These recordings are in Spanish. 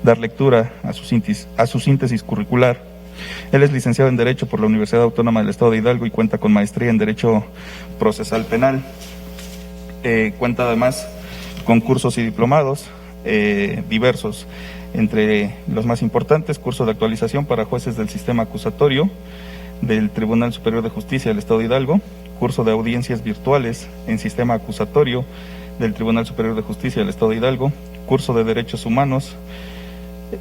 dar lectura a su síntesis curricular. Él es licenciado en Derecho por la Universidad Autónoma del Estado de Hidalgo y cuenta con maestría en Derecho Procesal Penal. Cuenta además con cursos y diplomados diversos, entre los más importantes: curso de actualización para jueces del sistema acusatorio del Tribunal Superior de Justicia del Estado de Hidalgo, curso de audiencias virtuales en sistema acusatorio del Tribunal Superior de Justicia del Estado de Hidalgo, curso de Derechos Humanos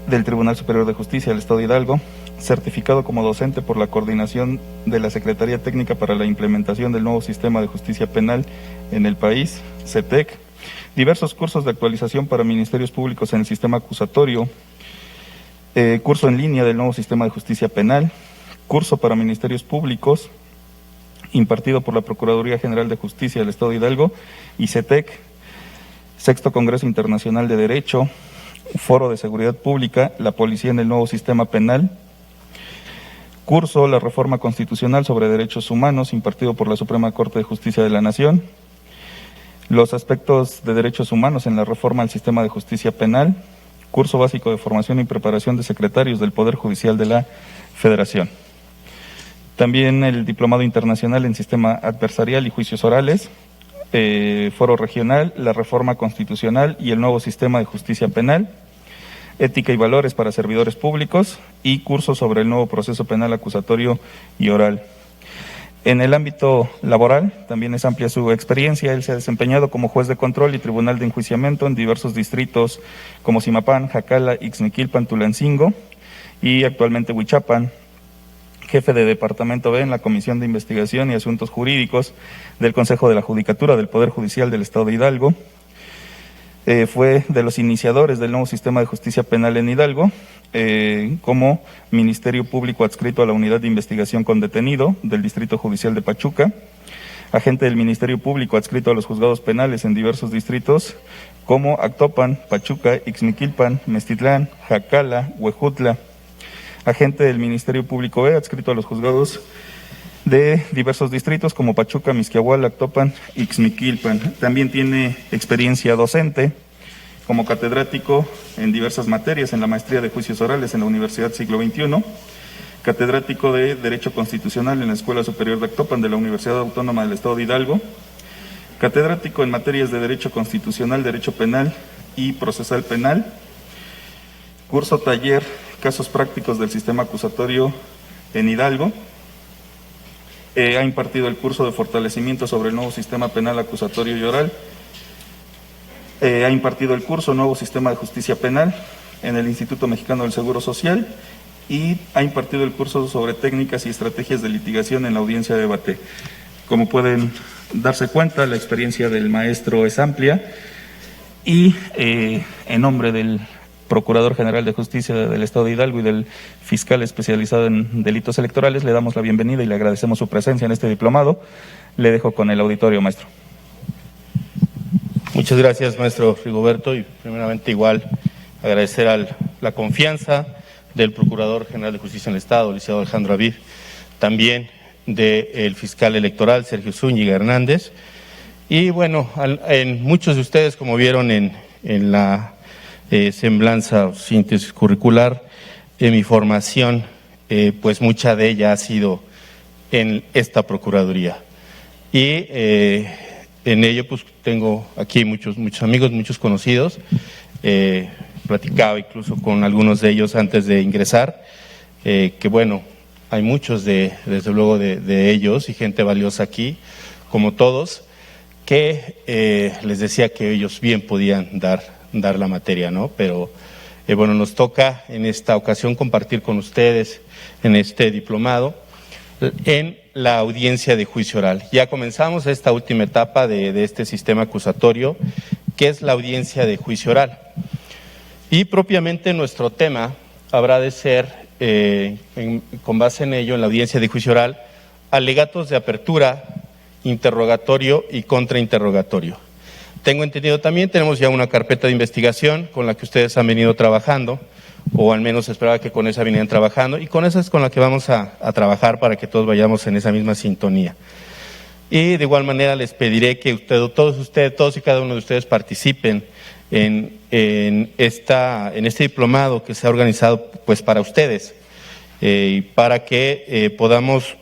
del Tribunal Superior de Justicia del Estado de Hidalgo, certificado como docente por la Coordinación de la Secretaría Técnica para la Implementación del Nuevo Sistema de Justicia Penal en el país, CETEC, diversos cursos de actualización para ministerios públicos en el sistema acusatorio, curso en línea del Nuevo Sistema de Justicia Penal, curso para ministerios públicos impartido por la Procuraduría General de Justicia del Estado de Hidalgo y CETEC, Sexto Congreso Internacional de Derecho, Foro de Seguridad Pública, la Policía en el Nuevo Sistema Penal, curso La Reforma Constitucional sobre Derechos Humanos, impartido por la Suprema Corte de Justicia de la Nación, los aspectos de derechos humanos en la reforma al sistema de justicia penal, curso básico de formación y preparación de secretarios del Poder Judicial de la Federación. También el Diplomado Internacional en Sistema Adversarial y Juicios Orales, Foro Regional, la Reforma Constitucional y el Nuevo Sistema de Justicia Penal, Ética y Valores para Servidores Públicos y curso sobre el nuevo proceso penal acusatorio y oral. En el ámbito laboral también es amplia su experiencia. Él se ha desempeñado como juez de control y tribunal de enjuiciamiento en diversos distritos como Zimapán, Jacala, Ixmiquilpan, Tulancingo y actualmente Huichapan, jefe de Departamento B en la Comisión de Investigación y Asuntos Jurídicos del Consejo de la Judicatura del Poder Judicial del Estado de Hidalgo. Fue de los iniciadores del nuevo sistema de justicia penal en Hidalgo, como Ministerio Público adscrito a la Unidad de Investigación con Detenido del Distrito Judicial de Pachuca, agente del Ministerio Público adscrito a los juzgados penales en diversos distritos como Actopan, Pachuca, Ixmiquilpan, Mestitlán, Jacala, Huejutla, agente del Ministerio Público B adscrito a los juzgados de diversos distritos como Pachuca, Mixquiahuala, Actopan, Ixmiquilpan. También tiene experiencia docente como catedrático en diversas materias en la Maestría de Juicios Orales en la Universidad Siglo XXI, catedrático de Derecho Constitucional en la Escuela Superior de Actopan de la Universidad Autónoma del Estado de Hidalgo, catedrático en materias de Derecho Constitucional, Derecho Penal y Procesal Penal, curso taller Casos Prácticos del Sistema Acusatorio en Hidalgo. Ha impartido el curso de fortalecimiento sobre el nuevo sistema penal acusatorio y oral. Ha impartido el curso Nuevo Sistema de Justicia Penal en el Instituto Mexicano del Seguro Social y ha impartido el curso sobre técnicas y estrategias de litigación en la audiencia de debate. Como pueden darse cuenta, la experiencia del maestro es amplia y en nombre del Procurador General de Justicia del Estado de Hidalgo y del fiscal especializado en delitos electorales, le damos la bienvenida y le agradecemos su presencia en este diplomado. Le dejo con el auditorio, maestro. Muchas gracias, maestro Rigoberto, y primeramente igual agradecer la confianza del Procurador General de Justicia en el Estado, licenciado Alejandro Aviv, también del fiscal electoral, Sergio Zúñiga Hernández, y bueno, en muchos de ustedes, como vieron en la semblanza o síntesis curricular, mi formación, pues mucha de ella ha sido en esta Procuraduría. Y en ello pues tengo aquí muchos amigos, muchos conocidos, platicaba incluso con algunos de ellos antes de ingresar, que bueno, hay muchos desde luego de ellos y gente valiosa aquí, como todos, que les decía que ellos bien podían dar la materia, ¿no? Pero bueno, nos toca en esta ocasión compartir con ustedes en este diplomado en la audiencia de juicio oral. Ya comenzamos esta última etapa de este sistema acusatorio, que es la audiencia de juicio oral. Y propiamente nuestro tema habrá de ser, con base en ello, en la audiencia de juicio oral, alegatos de apertura, interrogatorio y contrainterrogatorio. Tengo entendido también, tenemos ya una carpeta de investigación con la que ustedes han venido trabajando, o al menos esperaba que con esa vinieran trabajando, y con esa es con la que vamos a trabajar para que todos vayamos en esa misma sintonía. Y de igual manera les pediré que todos y cada uno de ustedes participen en este diplomado que se ha organizado pues para ustedes, y para que podamos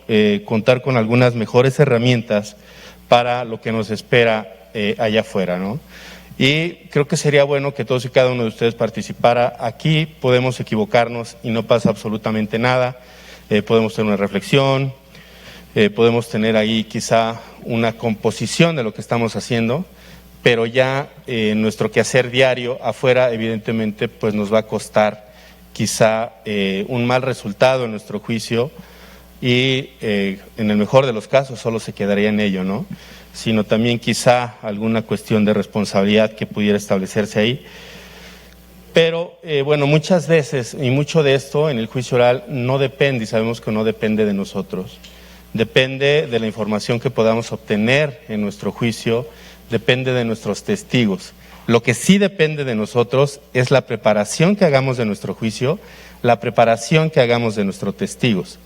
contar con algunas mejores herramientas para lo que nos espera allá afuera, ¿no? Y creo que sería bueno que todos y cada uno de ustedes participara. Aquí podemos equivocarnos y no pasa absolutamente nada. Podemos tener una reflexión, podemos tener ahí quizá una composición de lo que estamos haciendo, pero ya nuestro quehacer diario afuera evidentemente pues nos va a costar quizá un mal resultado en nuestro juicio y en el mejor de los casos solo se quedaría en ello, ¿no? Sino también quizá alguna cuestión de responsabilidad que pudiera establecerse ahí. Pero bueno, muchas veces y mucho de esto en el juicio oral no depende, y sabemos que no depende de nosotros. Depende de la información que podamos obtener en nuestro juicio, depende de nuestros testigos. Lo que sí depende de nosotros es la preparación que hagamos de nuestro juicio, la preparación que hagamos de nuestros testigos.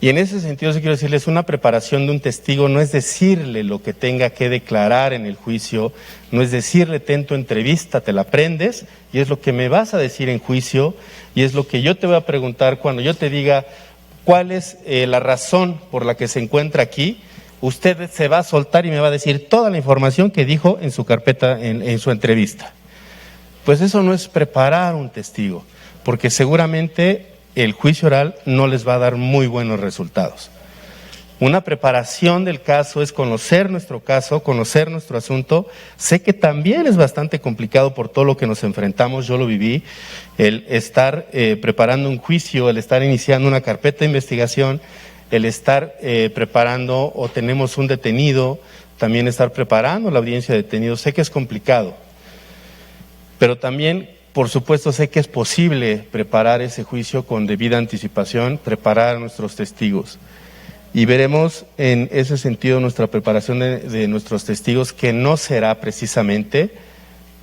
Y en ese sentido, sí quiero decirles, una preparación de un testigo no es decirle lo que tenga que declarar en el juicio, no es decirle, ten tu entrevista, te la aprendes, y es lo que me vas a decir en juicio, y es lo que yo te voy a preguntar cuando yo te diga cuál es la razón por la que se encuentra aquí. Usted se va a soltar y me va a decir toda la información que dijo en su carpeta, en su entrevista. Pues eso no es preparar un testigo, porque seguramente el juicio oral no les va a dar muy buenos resultados. Una preparación del caso es conocer nuestro caso, conocer nuestro asunto. Sé que también es bastante complicado por todo lo que nos enfrentamos, yo lo viví, el estar preparando un juicio, el estar iniciando una carpeta de investigación, el estar preparando o tenemos un detenido, también estar preparando la audiencia de detenidos. Sé que es complicado, pero también por supuesto sé que es posible preparar ese juicio con debida anticipación, preparar a nuestros testigos. Y veremos en ese sentido nuestra preparación de nuestros testigos, que no será precisamente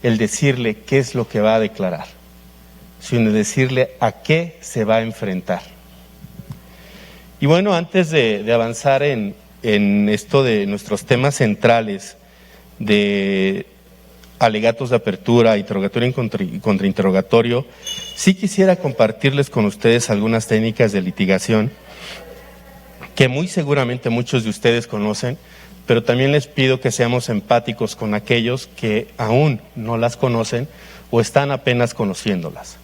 el decirle qué es lo que va a declarar, sino decirle a qué se va a enfrentar. Y bueno, antes de avanzar en esto de nuestros temas centrales de alegatos de apertura, interrogatorio y contrainterrogatorio, sí quisiera compartirles con ustedes algunas técnicas de litigación que muy seguramente muchos de ustedes conocen, pero también les pido que seamos empáticos con aquellos que aún no las conocen o están apenas conociéndolas,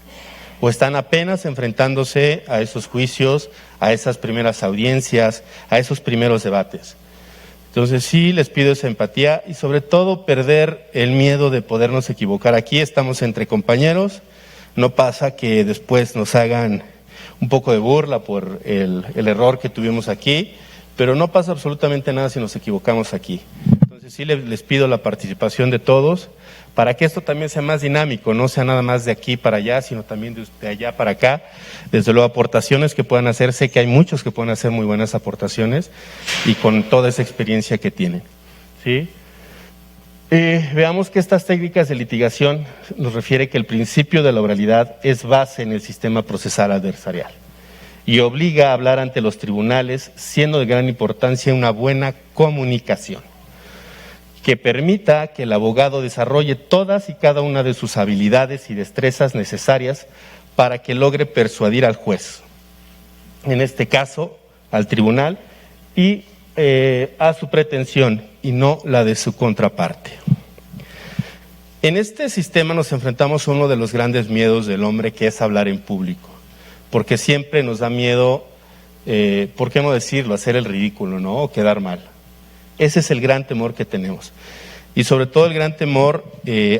o están apenas enfrentándose a esos juicios, a esas primeras audiencias, a esos primeros debates. Entonces sí les pido esa empatía y sobre todo perder el miedo de podernos equivocar. Aquí estamos entre compañeros, no pasa que después nos hagan un poco de burla por el error que tuvimos aquí, pero no pasa absolutamente nada si nos equivocamos aquí. Entonces sí les pido la participación de todos para que esto también sea más dinámico, no sea nada más de aquí para allá, sino también de allá para acá. Desde luego aportaciones que puedan hacer, sé que hay muchos que pueden hacer muy buenas aportaciones y con toda esa experiencia que tienen, ¿sí? Veamos que estas técnicas de litigación nos refiere que el principio de la oralidad es base en el sistema procesal adversarial y obliga a hablar ante los tribunales, siendo de gran importancia una buena comunicación que permita que el abogado desarrolle todas y cada una de sus habilidades y destrezas necesarias para que logre persuadir al juez, en este caso al tribunal, y a su pretensión y no la de su contraparte. En este sistema nos enfrentamos a uno de los grandes miedos del hombre, que es hablar en público, porque siempre nos da miedo, ¿por qué no decirlo?, hacer el ridículo, ¿no?, o quedar mal. Ese es el gran temor que tenemos. Y sobre todo el gran temor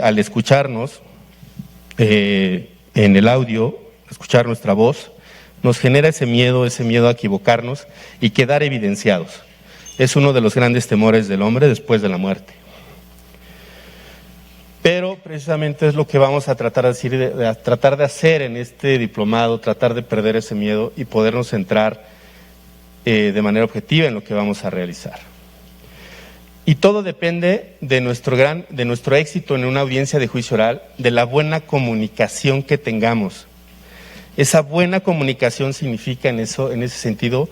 al escucharnos en el audio, escuchar nuestra voz, nos genera ese miedo a equivocarnos y quedar evidenciados. Es uno de los grandes temores del hombre después de la muerte. Pero precisamente es lo que vamos a tratar de hacer en este diplomado, tratar de perder ese miedo y podernos centrar de manera objetiva en lo que vamos a realizar. Y todo depende de nuestro éxito en una audiencia de juicio oral, de la buena comunicación que tengamos. Esa buena comunicación significa en ese sentido,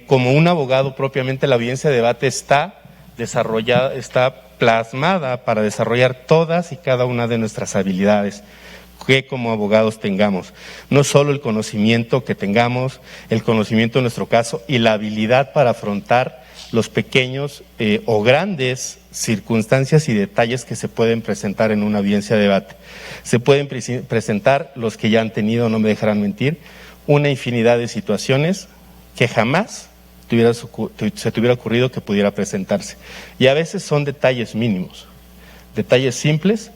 como un abogado propiamente, la audiencia de debate está desarrollada, está plasmada para desarrollar todas y cada una de nuestras habilidades que como abogados tengamos. No solo el conocimiento que tengamos, el conocimiento en nuestro caso y la habilidad para afrontar los pequeños o grandes circunstancias y detalles que se pueden presentar en una audiencia de debate. Se pueden presentar, los que ya han tenido, no me dejarán mentir, una infinidad de situaciones que jamás se te hubiera ocurrido que pudiera presentarse. Y a veces son detalles mínimos, detalles simples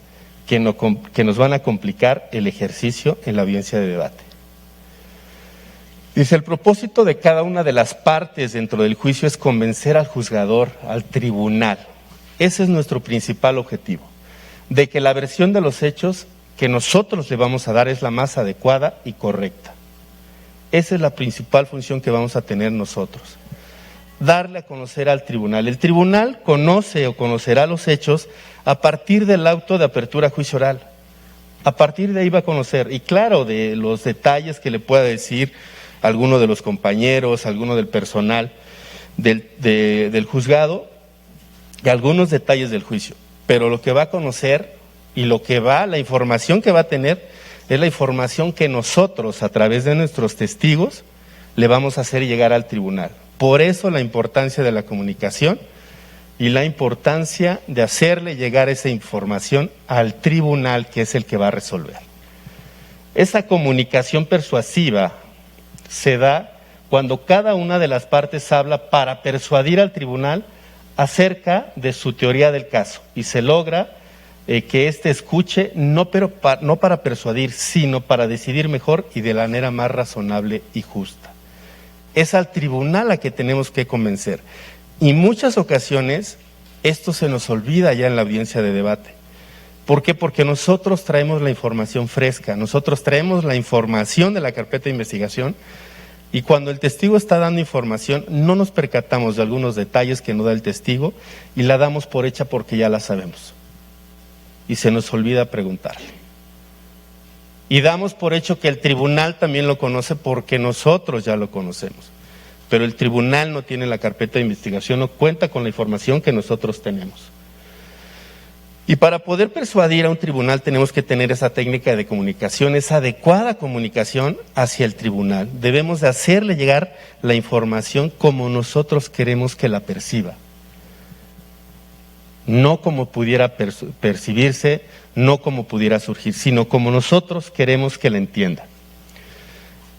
que nos van a complicar el ejercicio en la audiencia de debate. Dice, el propósito de cada una de las partes dentro del juicio es convencer al juzgador, al tribunal. Ese es nuestro principal objetivo, de que la versión de los hechos que nosotros le vamos a dar es la más adecuada y correcta. Esa es la principal función que vamos a tener nosotros, darle a conocer al tribunal. El tribunal conoce o conocerá los hechos a partir del auto de apertura a juicio oral. A partir de ahí va a conocer, y claro, de los detalles que le pueda decir alguno de los compañeros, alguno del personal del juzgado, y algunos detalles del juicio. Pero lo que va a conocer y la información que va a tener es la información que nosotros, a través de nuestros testigos, le vamos a hacer llegar al tribunal. Por eso la importancia de la comunicación y la importancia de hacerle llegar esa información al tribunal, que es el que va a resolver. Esa comunicación persuasiva se da cuando cada una de las partes habla para persuadir al tribunal acerca de su teoría del caso y se logra que éste escuche no para persuadir, sino para decidir mejor y de la manera más razonable y justa. Es al tribunal a que tenemos que convencer. Y muchas ocasiones esto se nos olvida ya en la audiencia de debate. ¿Por qué? Porque nosotros traemos la información fresca, nosotros traemos la información de la carpeta de investigación y cuando el testigo está dando información no nos percatamos de algunos detalles que no da el testigo y la damos por hecha porque ya la sabemos. Y se nos olvida preguntarle. Y damos por hecho que el tribunal también lo conoce porque nosotros ya lo conocemos. Pero el tribunal no tiene la carpeta de investigación, no cuenta con la información que nosotros tenemos. Y para poder persuadir a un tribunal tenemos que tener esa técnica de comunicación, esa adecuada comunicación hacia el tribunal. Debemos de hacerle llegar la información como nosotros queremos que la perciba. No como pudiera percibirse, no como pudiera surgir, sino como nosotros queremos que la entienda.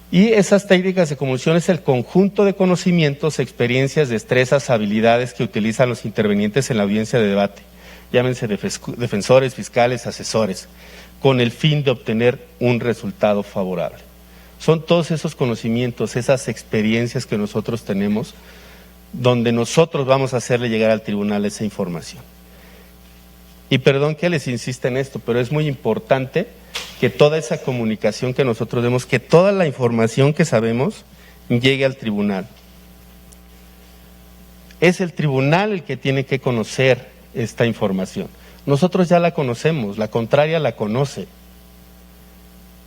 Y esas técnicas de comunicación es el conjunto de conocimientos, experiencias, destrezas, habilidades que utilizan los intervenientes en la audiencia de debate, llámense defensores, fiscales, asesores, con el fin de obtener un resultado favorable. Son todos esos conocimientos, esas experiencias que nosotros tenemos, donde nosotros vamos a hacerle llegar al tribunal esa información. Y perdón que les insista en esto, pero es muy importante que toda esa comunicación que nosotros demos, que toda la información que sabemos llegue al tribunal. Es el tribunal el que tiene que conocer esta información. Nosotros ya la conocemos, la contraria la conoce.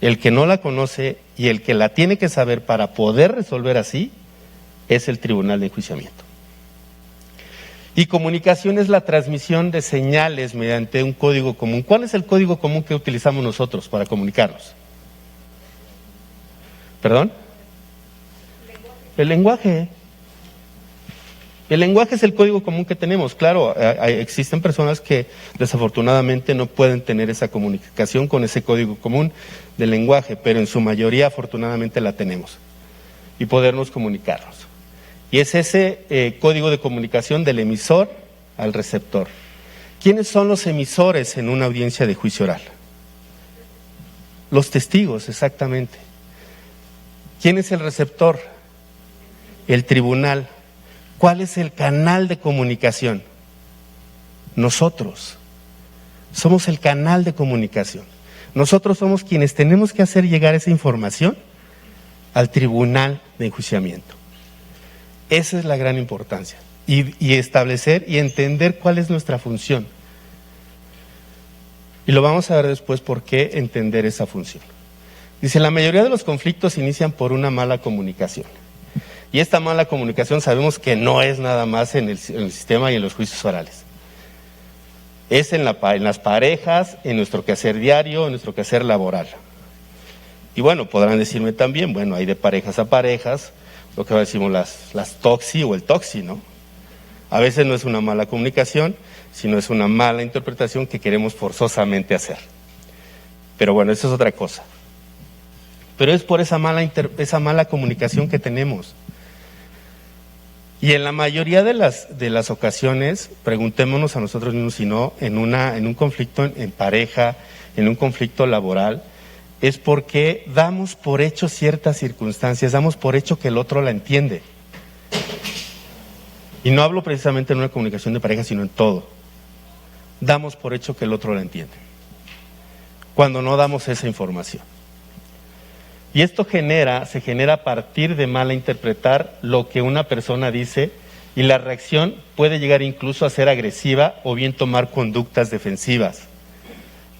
El que no la conoce y el que la tiene que saber para poder resolver así es el tribunal de enjuiciamiento. Y comunicación es la transmisión de señales mediante un código común. ¿Cuál es el código común que utilizamos nosotros para comunicarnos? ¿Perdón? El lenguaje. El lenguaje es el código común que tenemos. Claro, existen personas que desafortunadamente no pueden tener esa comunicación con ese código común del lenguaje, pero en su mayoría afortunadamente la tenemos y podernos comunicarnos. Y es ese código de comunicación del emisor al receptor. ¿Quiénes son los emisores en una audiencia de juicio oral? Los testigos, exactamente. ¿Quién es el receptor? El tribunal. ¿Cuál es el canal de comunicación? Nosotros. Somos el canal de comunicación. Nosotros somos quienes tenemos que hacer llegar esa información al tribunal de enjuiciamiento. Esa es la gran importancia. Y establecer y entender cuál es nuestra función. Y lo vamos a ver después por qué entender esa función. Dice, la mayoría de los conflictos inician por una mala comunicación. Y esta mala comunicación sabemos que no es nada más en el sistema y en los juicios orales. Es en las parejas, en nuestro quehacer diario, en nuestro quehacer laboral. Y bueno, podrán decirme también, bueno, hay de parejas a parejas, lo que decimos las toxi o el toxi, ¿no? A veces no es una mala comunicación, sino es una mala interpretación que queremos forzosamente hacer. Pero bueno, eso es otra cosa. Pero es por esa mala comunicación que tenemos. Y en la mayoría de las ocasiones, preguntémonos a nosotros mismos si no, en un conflicto en pareja, en un conflicto laboral, es porque damos por hecho ciertas circunstancias, damos por hecho que el otro la entiende. Y no hablo precisamente en una comunicación de pareja, sino en todo. Damos por hecho que el otro la entiende, cuando no damos esa información. Y esto se genera a partir de malinterpretar lo que una persona dice, y la reacción puede llegar incluso a ser agresiva o bien tomar conductas defensivas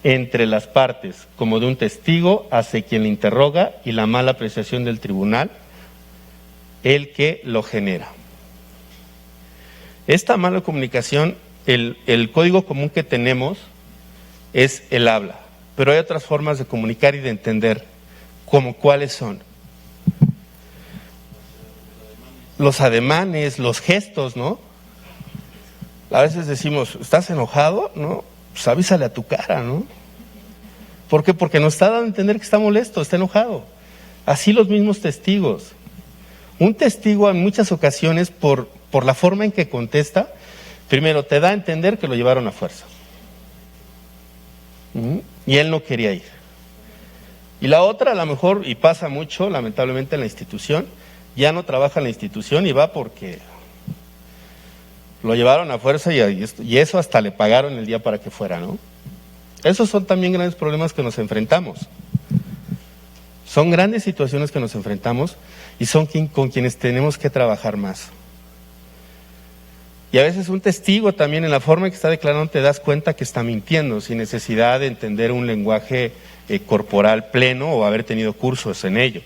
entre las partes, como de un testigo hacia quien le interroga y la mala apreciación del tribunal, el que lo genera. Esta mala comunicación, el código común que tenemos es el habla, pero hay otras formas de comunicar y de entender. ¿Cómo cuáles son? Los ademanes, los gestos, ¿no? A veces decimos, ¿estás enojado? No, pues avísale a tu cara, ¿no? ¿Por qué? Porque nos está dando a entender que está molesto, está enojado. Así los mismos testigos. Un testigo en muchas ocasiones, por la forma en que contesta, primero te da a entender que lo llevaron a fuerza. Y él no quería ir. Y la otra, a lo mejor, y pasa mucho, lamentablemente, en la institución, ya no trabaja en la institución y va porque lo llevaron a fuerza y eso hasta le pagaron el día para que fuera, ¿no? Esos son también grandes problemas que nos enfrentamos. Son grandes situaciones que nos enfrentamos y son con quienes tenemos que trabajar más. Y a veces un testigo también en la forma en que está declarando te das cuenta que está mintiendo sin necesidad de entender un lenguaje corporal pleno o haber tenido cursos en ello,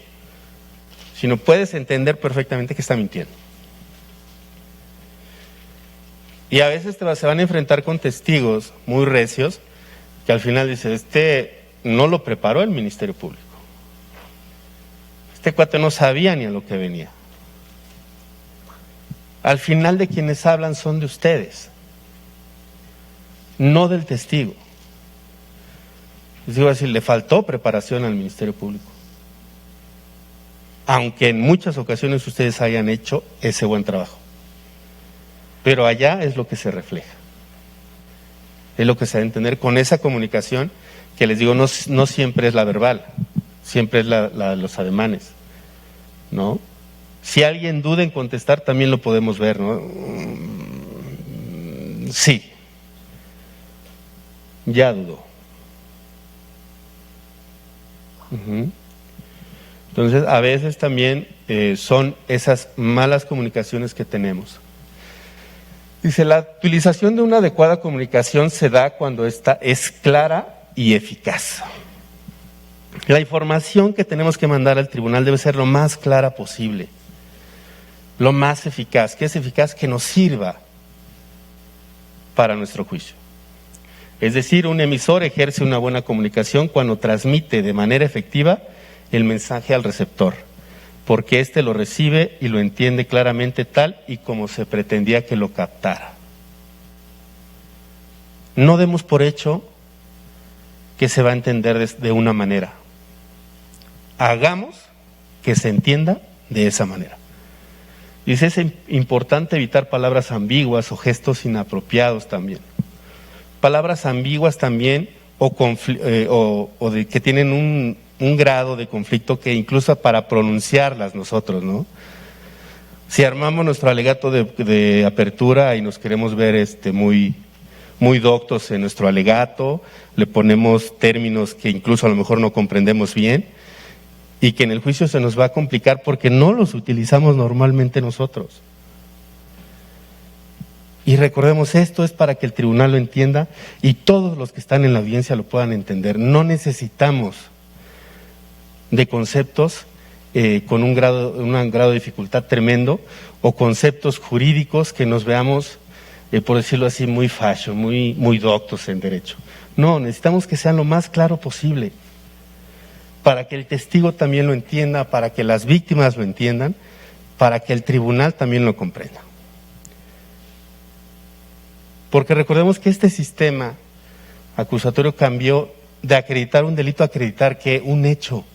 sino puedes entender perfectamente que está mintiendo. Y a veces se van a enfrentar con testigos muy recios que al final dice, no lo preparó el Ministerio Público. Este cuate no sabía ni a lo que venía. Al final de quienes hablan son de ustedes, no del testigo. Les digo así, le faltó preparación al Ministerio Público. Aunque en muchas ocasiones ustedes hayan hecho ese buen trabajo. Pero allá es lo que se refleja. Es lo que se debe entender con esa comunicación que les digo, no siempre es la verbal, siempre es los ademanes, ¿no? Si alguien duda en contestar, también lo podemos ver, ¿no? Sí. Ya dudó. Entonces, a veces también son esas malas comunicaciones que tenemos. Dice, la utilización de una adecuada comunicación se da cuando ésta es clara y eficaz. La información que tenemos que mandar al tribunal debe ser lo más clara posible, lo más eficaz. ¿Qué es eficaz? Que nos sirva para nuestro juicio. Es decir, un emisor ejerce una buena comunicación cuando transmite de manera efectiva el mensaje al receptor, porque éste lo recibe y lo entiende claramente tal y como se pretendía que lo captara. No demos por hecho que se va a entender de una manera. Hagamos que se entienda de esa manera. Dice, es importante evitar palabras ambiguas o gestos inapropiados también. Palabras ambiguas también o de que tienen un grado de conflicto que incluso para pronunciarlas nosotros, ¿no? Si armamos nuestro alegato de apertura y nos queremos ver muy doctos en nuestro alegato, le ponemos términos que incluso a lo mejor no comprendemos bien y que en el juicio se nos va a complicar porque no los utilizamos normalmente nosotros. Y recordemos, esto es para que el tribunal lo entienda y todos los que están en la audiencia lo puedan entender. No necesitamos de conceptos con un grado de dificultad tremendo o conceptos jurídicos que nos veamos por decirlo así, muy fashion, muy doctos en derecho. No, necesitamos que sean lo más claro posible, para que el testigo también lo entienda, para que las víctimas lo entiendan, para que el tribunal también lo comprenda. Porque recordemos que este sistema acusatorio cambió de acreditar un delito a acreditar que un hecho.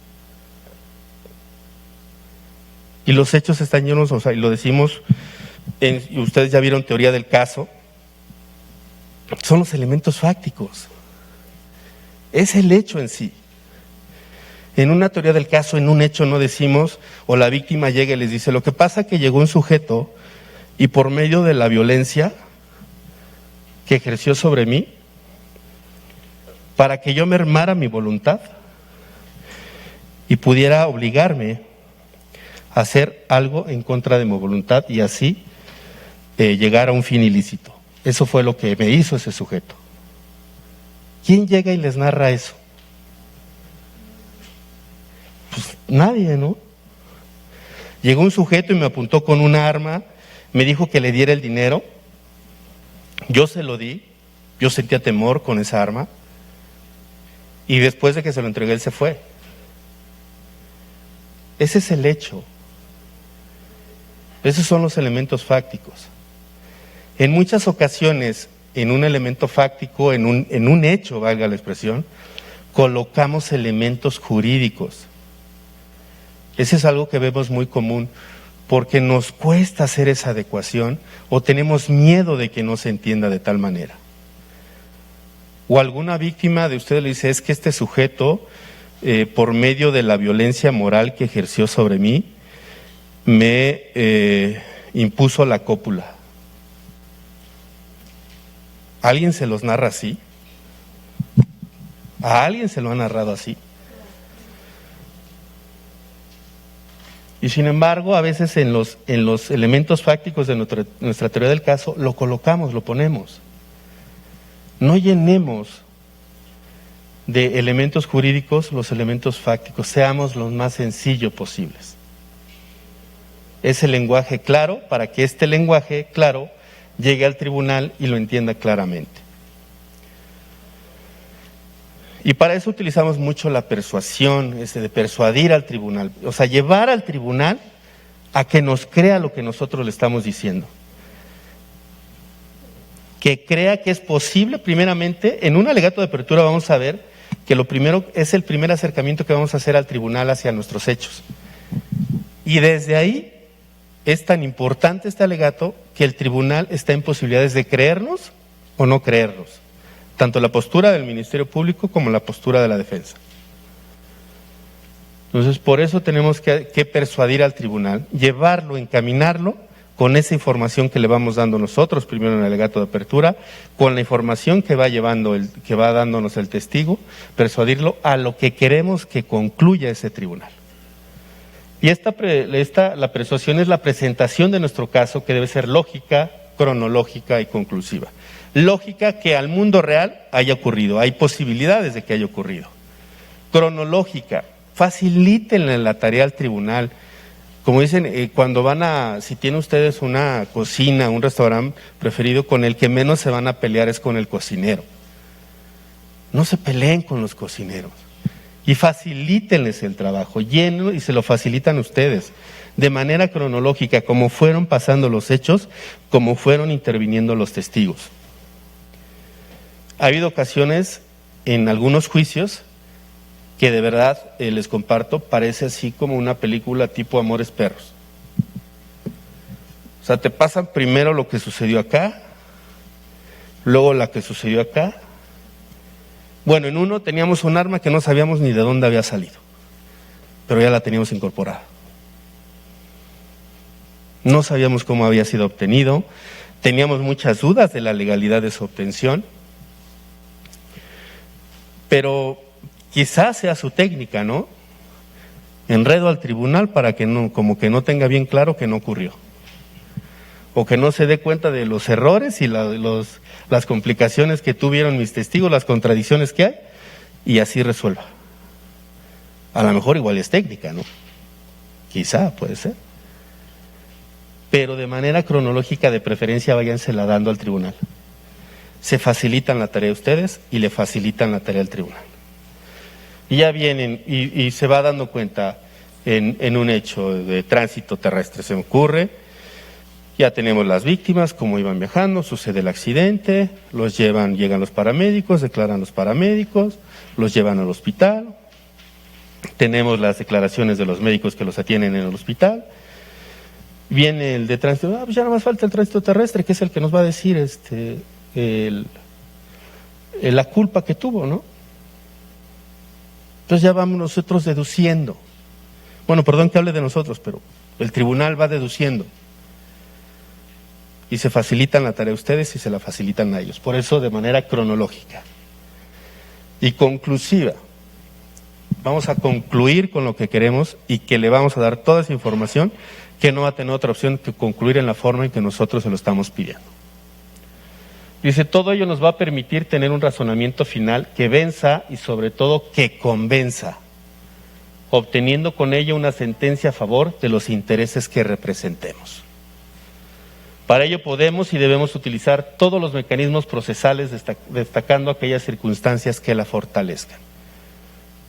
Y los hechos están llenos, o sea, y lo decimos, y ustedes ya vieron teoría del caso, son los elementos fácticos. Es el hecho en sí. En una teoría del caso, en un hecho no decimos, o la víctima llega y les dice, lo que pasa es que llegó un sujeto y por medio de la violencia que ejerció sobre mí, para que yo mermara mi voluntad y pudiera obligarme a hacer algo en contra de mi voluntad y así llegar a un fin ilícito. Eso fue lo que me hizo ese sujeto. ¿Quién llega y les narra eso? Pues nadie, ¿no? Llegó un sujeto y me apuntó con una arma, me dijo que le diera el dinero, yo se lo di, yo sentía temor con esa arma y después de que se lo entregué él se fue. Ese es el hecho. Esos son los elementos fácticos. En muchas ocasiones, en un elemento fáctico, en un hecho, valga la expresión, colocamos elementos jurídicos. Ese es algo que vemos muy común, porque nos cuesta hacer esa adecuación o tenemos miedo de que no se entienda de tal manera. O alguna víctima de ustedes le dice, es que este sujeto, por medio de la violencia moral que ejerció sobre mí, me impuso la cópula. ¿Alguien se los narra así? ¿A alguien se lo ha narrado así? Y sin embargo, a veces en los elementos fácticos de nuestra teoría del caso, lo colocamos, lo ponemos. No llenemos de elementos jurídicos los elementos fácticos, seamos los más sencillos posibles. Es el lenguaje claro para que este lenguaje claro llegue al tribunal y lo entienda claramente. Y para eso utilizamos mucho la persuasión, de persuadir al tribunal, o sea, llevar al tribunal a que nos crea lo que nosotros le estamos diciendo. Que crea que es posible, primeramente, en un alegato de apertura vamos a ver que lo primero es el primer acercamiento que vamos a hacer al tribunal hacia nuestros hechos. Y desde ahí es tan importante este alegato que el tribunal está en posibilidades de creernos o no creernos. Tanto la postura del Ministerio Público como la postura de la defensa. Entonces, por eso tenemos que persuadir al tribunal, llevarlo, encaminarlo con esa información que le vamos dando nosotros, primero en el alegato de apertura, con la información que va dándonos el testigo, persuadirlo a lo que queremos que concluya ese tribunal. Y la persuasión es la presentación de nuestro caso, que debe ser lógica, cronológica y conclusiva. Lógica, que al mundo real haya ocurrido, hay posibilidades de que haya ocurrido. Cronológica, facilítenle la tarea al tribunal. Como dicen, si tienen ustedes una cocina, un restaurante preferido, con el que menos se van a pelear es con el cocinero. No se peleen con los cocineros. Y facilítenles el trabajo, llénenlo y se lo facilitan ustedes, de manera cronológica, como fueron pasando los hechos, como fueron interviniendo los testigos. Ha habido ocasiones en algunos juicios que de verdad, les comparto, parece así como una película tipo Amores Perros. O sea, te pasan primero lo que sucedió acá, luego la que sucedió acá. Bueno, en uno teníamos un arma que no sabíamos ni de dónde había salido, pero ya la teníamos incorporada. No sabíamos cómo había sido obtenido, teníamos muchas dudas de la legalidad de su obtención, pero quizás sea su técnica, ¿no? Enredo al tribunal para que como que no tenga bien claro que no ocurrió, o que no se dé cuenta de los errores y las complicaciones que tuvieron mis testigos, las contradicciones que hay, y así resuelva. A lo mejor igual es técnica, ¿no? Quizá, puede ser. pero de manera cronológica, de preferencia, váyansela dando al tribunal. Se facilitan la tarea a ustedes y le facilitan la tarea al tribunal. Y ya vienen y se va dando cuenta en un hecho de tránsito terrestre. Se me ocurre, ya tenemos las víctimas, cómo iban viajando, sucede el accidente, llegan los paramédicos, declaran los paramédicos, los llevan al hospital, tenemos las declaraciones de los médicos que los atienden en el hospital, viene el de tránsito, pues ya no más falta el tránsito terrestre, que es el que nos va a decir la culpa que tuvo, ¿no? Entonces ya vamos nosotros deduciendo. Bueno, perdón que hable de nosotros, pero el tribunal va deduciendo. Y se facilitan la tarea a ustedes y se la facilitan a ellos. Por eso, de manera cronológica y conclusiva. Vamos a concluir con lo que queremos y que le vamos a dar toda esa información, que no va a tener otra opción que concluir en la forma en que nosotros se lo estamos pidiendo. Dice, todo ello nos va a permitir tener un razonamiento final que venza y sobre todo que convenza, obteniendo con ello una sentencia a favor de los intereses que representemos. Para ello podemos y debemos utilizar todos los mecanismos procesales, destacando aquellas circunstancias que la fortalezcan.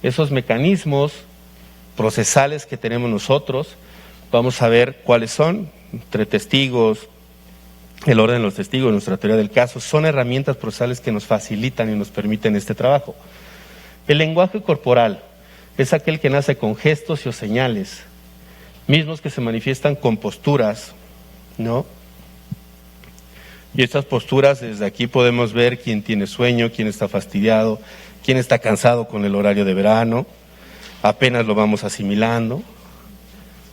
Esos mecanismos procesales que tenemos nosotros, vamos a ver cuáles son, entre testigos, el orden de los testigos, nuestra teoría del caso, son herramientas procesales que nos facilitan y nos permiten este trabajo. El lenguaje corporal es aquel que nace con gestos y o señales, mismos que se manifiestan con posturas, ¿no? Y estas posturas, desde aquí podemos ver quién tiene sueño, quién está fastidiado, quién está cansado con el horario de verano, apenas lo vamos asimilando,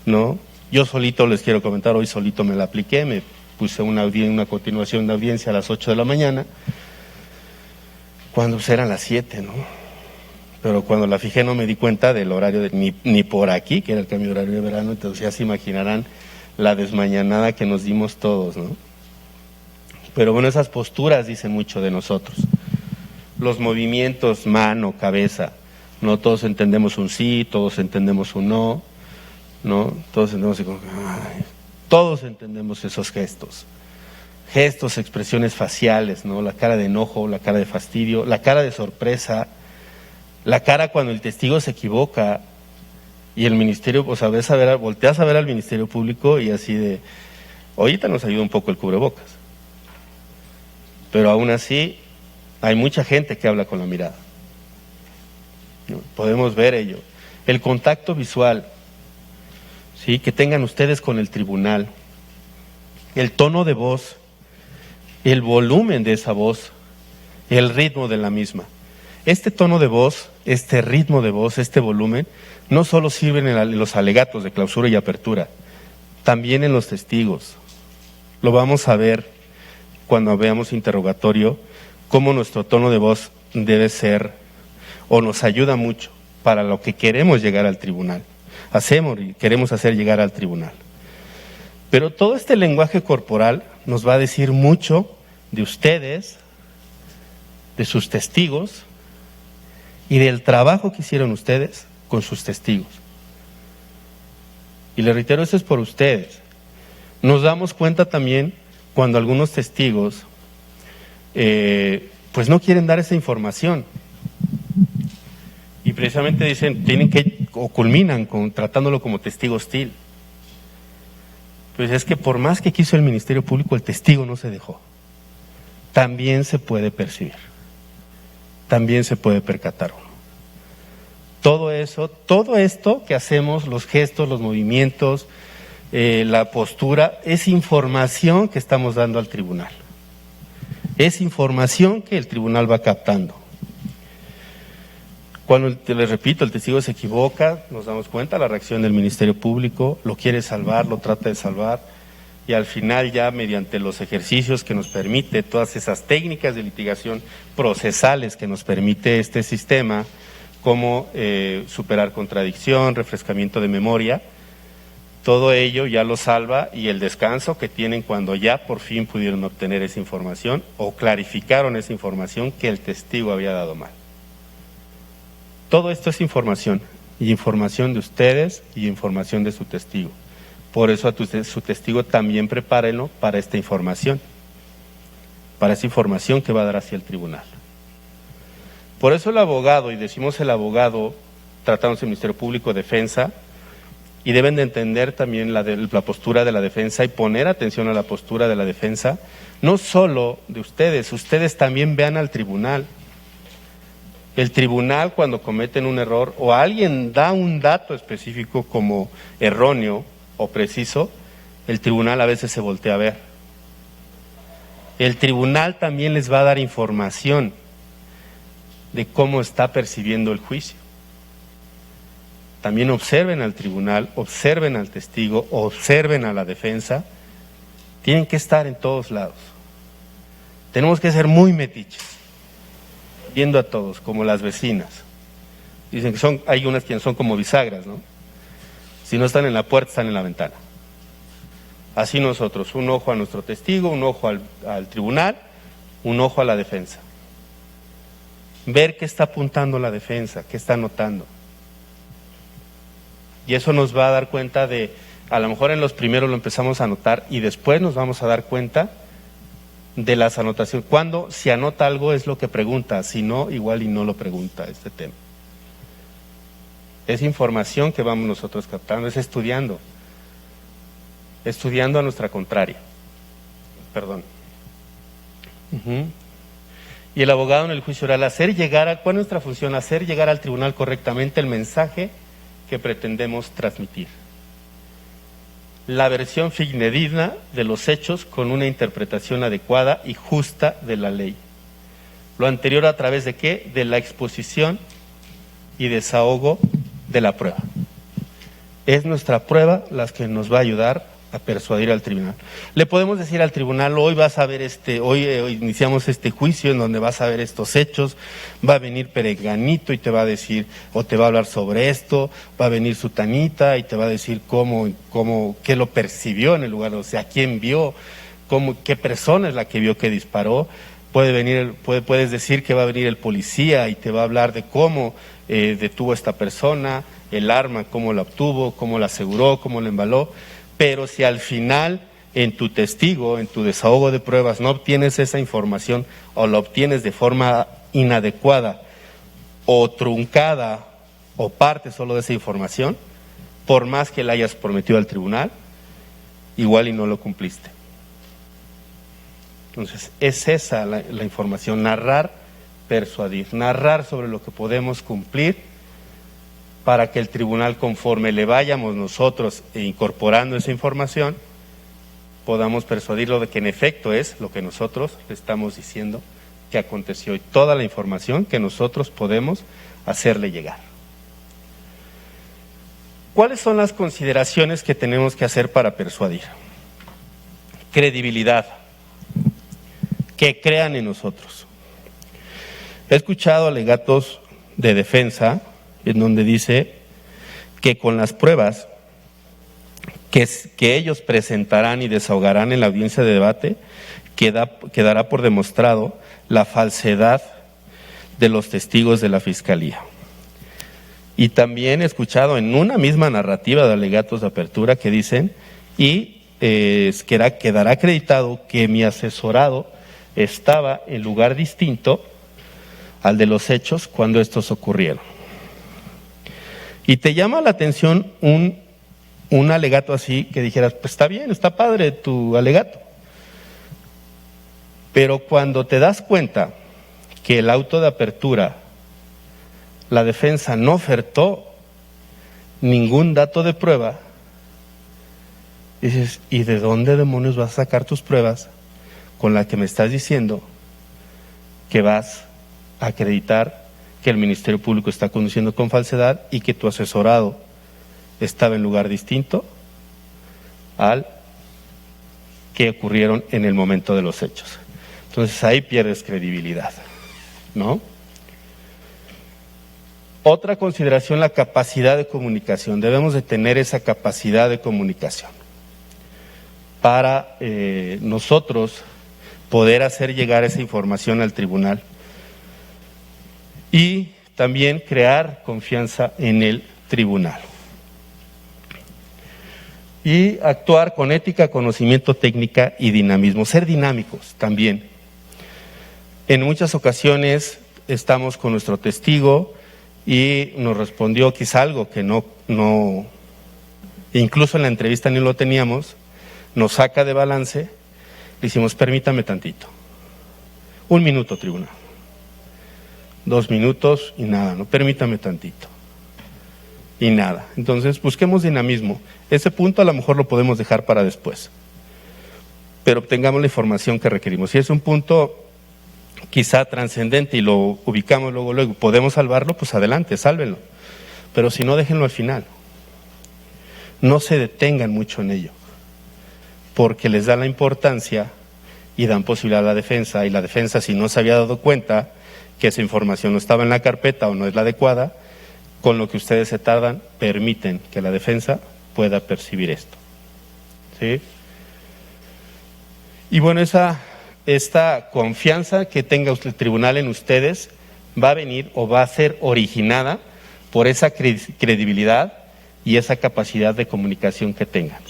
¿no? Yo solito les quiero comentar, hoy solito me la apliqué, me puse una continuación de audiencia a las 8 de la mañana, cuando eran las 7, ¿no? Pero cuando la fijé no me di cuenta del horario, ni por aquí, que era el cambio de horario de verano, entonces ya se imaginarán la desmañanada que nos dimos todos, ¿no? Pero bueno, esas posturas dicen mucho de nosotros. Los movimientos, mano, cabeza, no todos entendemos un sí, todos entendemos un no, ¿no? Todos entendemos, todos entendemos esos gestos. Gestos, expresiones faciales, ¿no? La cara de enojo, la cara de fastidio, la cara de sorpresa, la cara cuando el testigo se equivoca y el ministerio, pues volteas a ver al Ministerio Público y así de, ahorita nos ayuda un poco el cubrebocas. Pero aún así, hay mucha gente que habla con la mirada. Podemos ver ello. El contacto visual, ¿sí? Que tengan ustedes con el tribunal. El tono de voz, el volumen de esa voz, el ritmo de la misma. Este tono de voz, este ritmo de voz, este volumen, no solo sirven en los alegatos de clausura y apertura, también en los testigos. Lo vamos a ver cuando veamos interrogatorio, cómo nuestro tono de voz debe ser o nos ayuda mucho para lo que queremos llegar al tribunal. Hacemos y queremos hacer llegar al tribunal. Pero todo este lenguaje corporal nos va a decir mucho de ustedes, de sus testigos y del trabajo que hicieron ustedes con sus testigos. Y les reitero, eso es por ustedes. Nos damos cuenta también cuando algunos testigos pues no quieren dar esa información y precisamente dicen, o culminan tratándolo como testigo hostil. Pues es que por más que quiso el Ministerio Público, el testigo no se dejó. También se puede percibir, también se puede percatar uno. Todo esto que hacemos, los gestos, los movimientos, la postura, es información que estamos dando al tribunal. Es información que el tribunal va captando. Cuando, les repito, el testigo se equivoca, nos damos cuenta la reacción del Ministerio Público, lo quiere salvar, lo trata de salvar, y al final ya mediante los ejercicios que nos permite, todas esas técnicas de litigación procesales que nos permite este sistema, como superar contradicción, refrescamiento de memoria, todo ello ya lo salva, y el descanso que tienen cuando ya por fin pudieron obtener esa información o clarificaron esa información que el testigo había dado mal. Todo esto es información, y información de ustedes y información de su testigo. Por eso a su testigo también prepárenlo para esta información, para esa información que va a dar hacia el tribunal. Por eso el abogado, y decimos el abogado, tratándose del Ministerio Público, defensa, y deben de entender también la postura de la defensa y poner atención a la postura de la defensa, no solo de ustedes también vean al tribunal. El tribunal, cuando cometen un error o alguien da un dato específico como erróneo o preciso, el tribunal a veces se voltea a ver. El tribunal también les va a dar información de cómo está percibiendo el juicio. También observen al tribunal, observen al testigo, observen a la defensa. Tienen que estar en todos lados. Tenemos que ser muy metiches, viendo a todos, como las vecinas. Dicen que hay unas que son como bisagras, ¿no? Si no están en la puerta, están en la ventana. Así nosotros, un ojo a nuestro testigo, un ojo al tribunal, un ojo a la defensa. Ver qué está apuntando la defensa, qué está anotando. Y eso nos va a dar cuenta de, a lo mejor en los primeros lo empezamos a anotar y después nos vamos a dar cuenta de las anotaciones. Cuando si anota algo es lo que pregunta, si no, igual y no lo pregunta este tema. Es información que vamos nosotros captando, es estudiando a nuestra contraria. Perdón. Y el abogado en el juicio oral, ¿cuál es nuestra función? Hacer llegar al tribunal correctamente el mensaje que pretendemos transmitir. La versión fidedigna de los hechos con una interpretación adecuada y justa de la ley. Lo anterior a través de ¿qué? De la exposición y desahogo de la prueba. Es nuestra prueba la que nos va a ayudar a persuadir al tribunal. Le podemos decir al tribunal, hoy vas a ver hoy iniciamos este juicio en donde vas a ver estos hechos, va a venir perenganito y te va a decir, o te va a hablar sobre esto, va a venir sutanita y te va a decir qué lo percibió en el lugar, o sea, quién vio, qué persona es la que vio que disparó. Puedes decir que va a venir el policía y te va a hablar de cómo detuvo a esta persona, el arma, cómo la obtuvo, cómo la aseguró, cómo la embaló. Pero si al final en tu testigo, en tu desahogo de pruebas no obtienes esa información o la obtienes de forma inadecuada o truncada o parte solo de esa información, por más que la hayas prometido al tribunal, igual y no lo cumpliste. Entonces es esa la información, narrar, persuadir, narrar sobre lo que podemos cumplir para que el tribunal, conforme le vayamos nosotros incorporando esa información, podamos persuadirlo de que en efecto es lo que nosotros le estamos diciendo que aconteció y toda la información que nosotros podemos hacerle llegar. ¿Cuáles son las consideraciones que tenemos que hacer para persuadir? Credibilidad, que crean en nosotros. He escuchado alegatos de defensa en donde dice que con las pruebas que ellos presentarán y desahogarán en la audiencia de debate, quedará por demostrado la falsedad de los testigos de la Fiscalía. Y también he escuchado en una misma narrativa de alegatos de apertura que dicen, quedará acreditado que mi asesorado estaba en lugar distinto al de los hechos cuando estos ocurrieron. Y te llama la atención un alegato así que dijeras, pues está bien, está padre tu alegato. Pero cuando te das cuenta que el auto de apertura, la defensa no ofertó ningún dato de prueba, dices, ¿y de dónde demonios vas a sacar tus pruebas con la que me estás diciendo que vas a acreditar que el Ministerio Público está conduciendo con falsedad y que tu asesorado estaba en lugar distinto al que ocurrieron en el momento de los hechos? Entonces ahí pierdes credibilidad, ¿no? Otra consideración, la capacidad de comunicación. Debemos de tener esa capacidad de comunicación para nosotros poder hacer llegar esa información al tribunal. Y también crear confianza en el tribunal. Y actuar con ética, conocimiento, técnica y dinamismo. Ser dinámicos también. En muchas ocasiones estamos con nuestro testigo y nos respondió quizá algo que no, incluso en la entrevista ni lo teníamos, nos saca de balance, le decimos, permítame tantito. 1 minuto, tribunal. 2 minutos y nada, no, permítame tantito. Y nada. Entonces, busquemos dinamismo. Ese punto a lo mejor lo podemos dejar para después, pero obtengamos la información que requerimos. Si es un punto quizá trascendente y lo ubicamos luego, podemos salvarlo, pues adelante, sálvenlo. Pero si no, déjenlo al final. No se detengan mucho en ello, porque les da la importancia y dan posibilidad a la defensa, y la defensa, si no se había dado cuenta que esa información no estaba en la carpeta o no es la adecuada, con lo que ustedes se tardan, permiten que la defensa pueda percibir esto. ¿Sí? Y bueno, esta confianza que tenga el tribunal en ustedes va a venir o va a ser originada por esa credibilidad y esa capacidad de comunicación que tengan.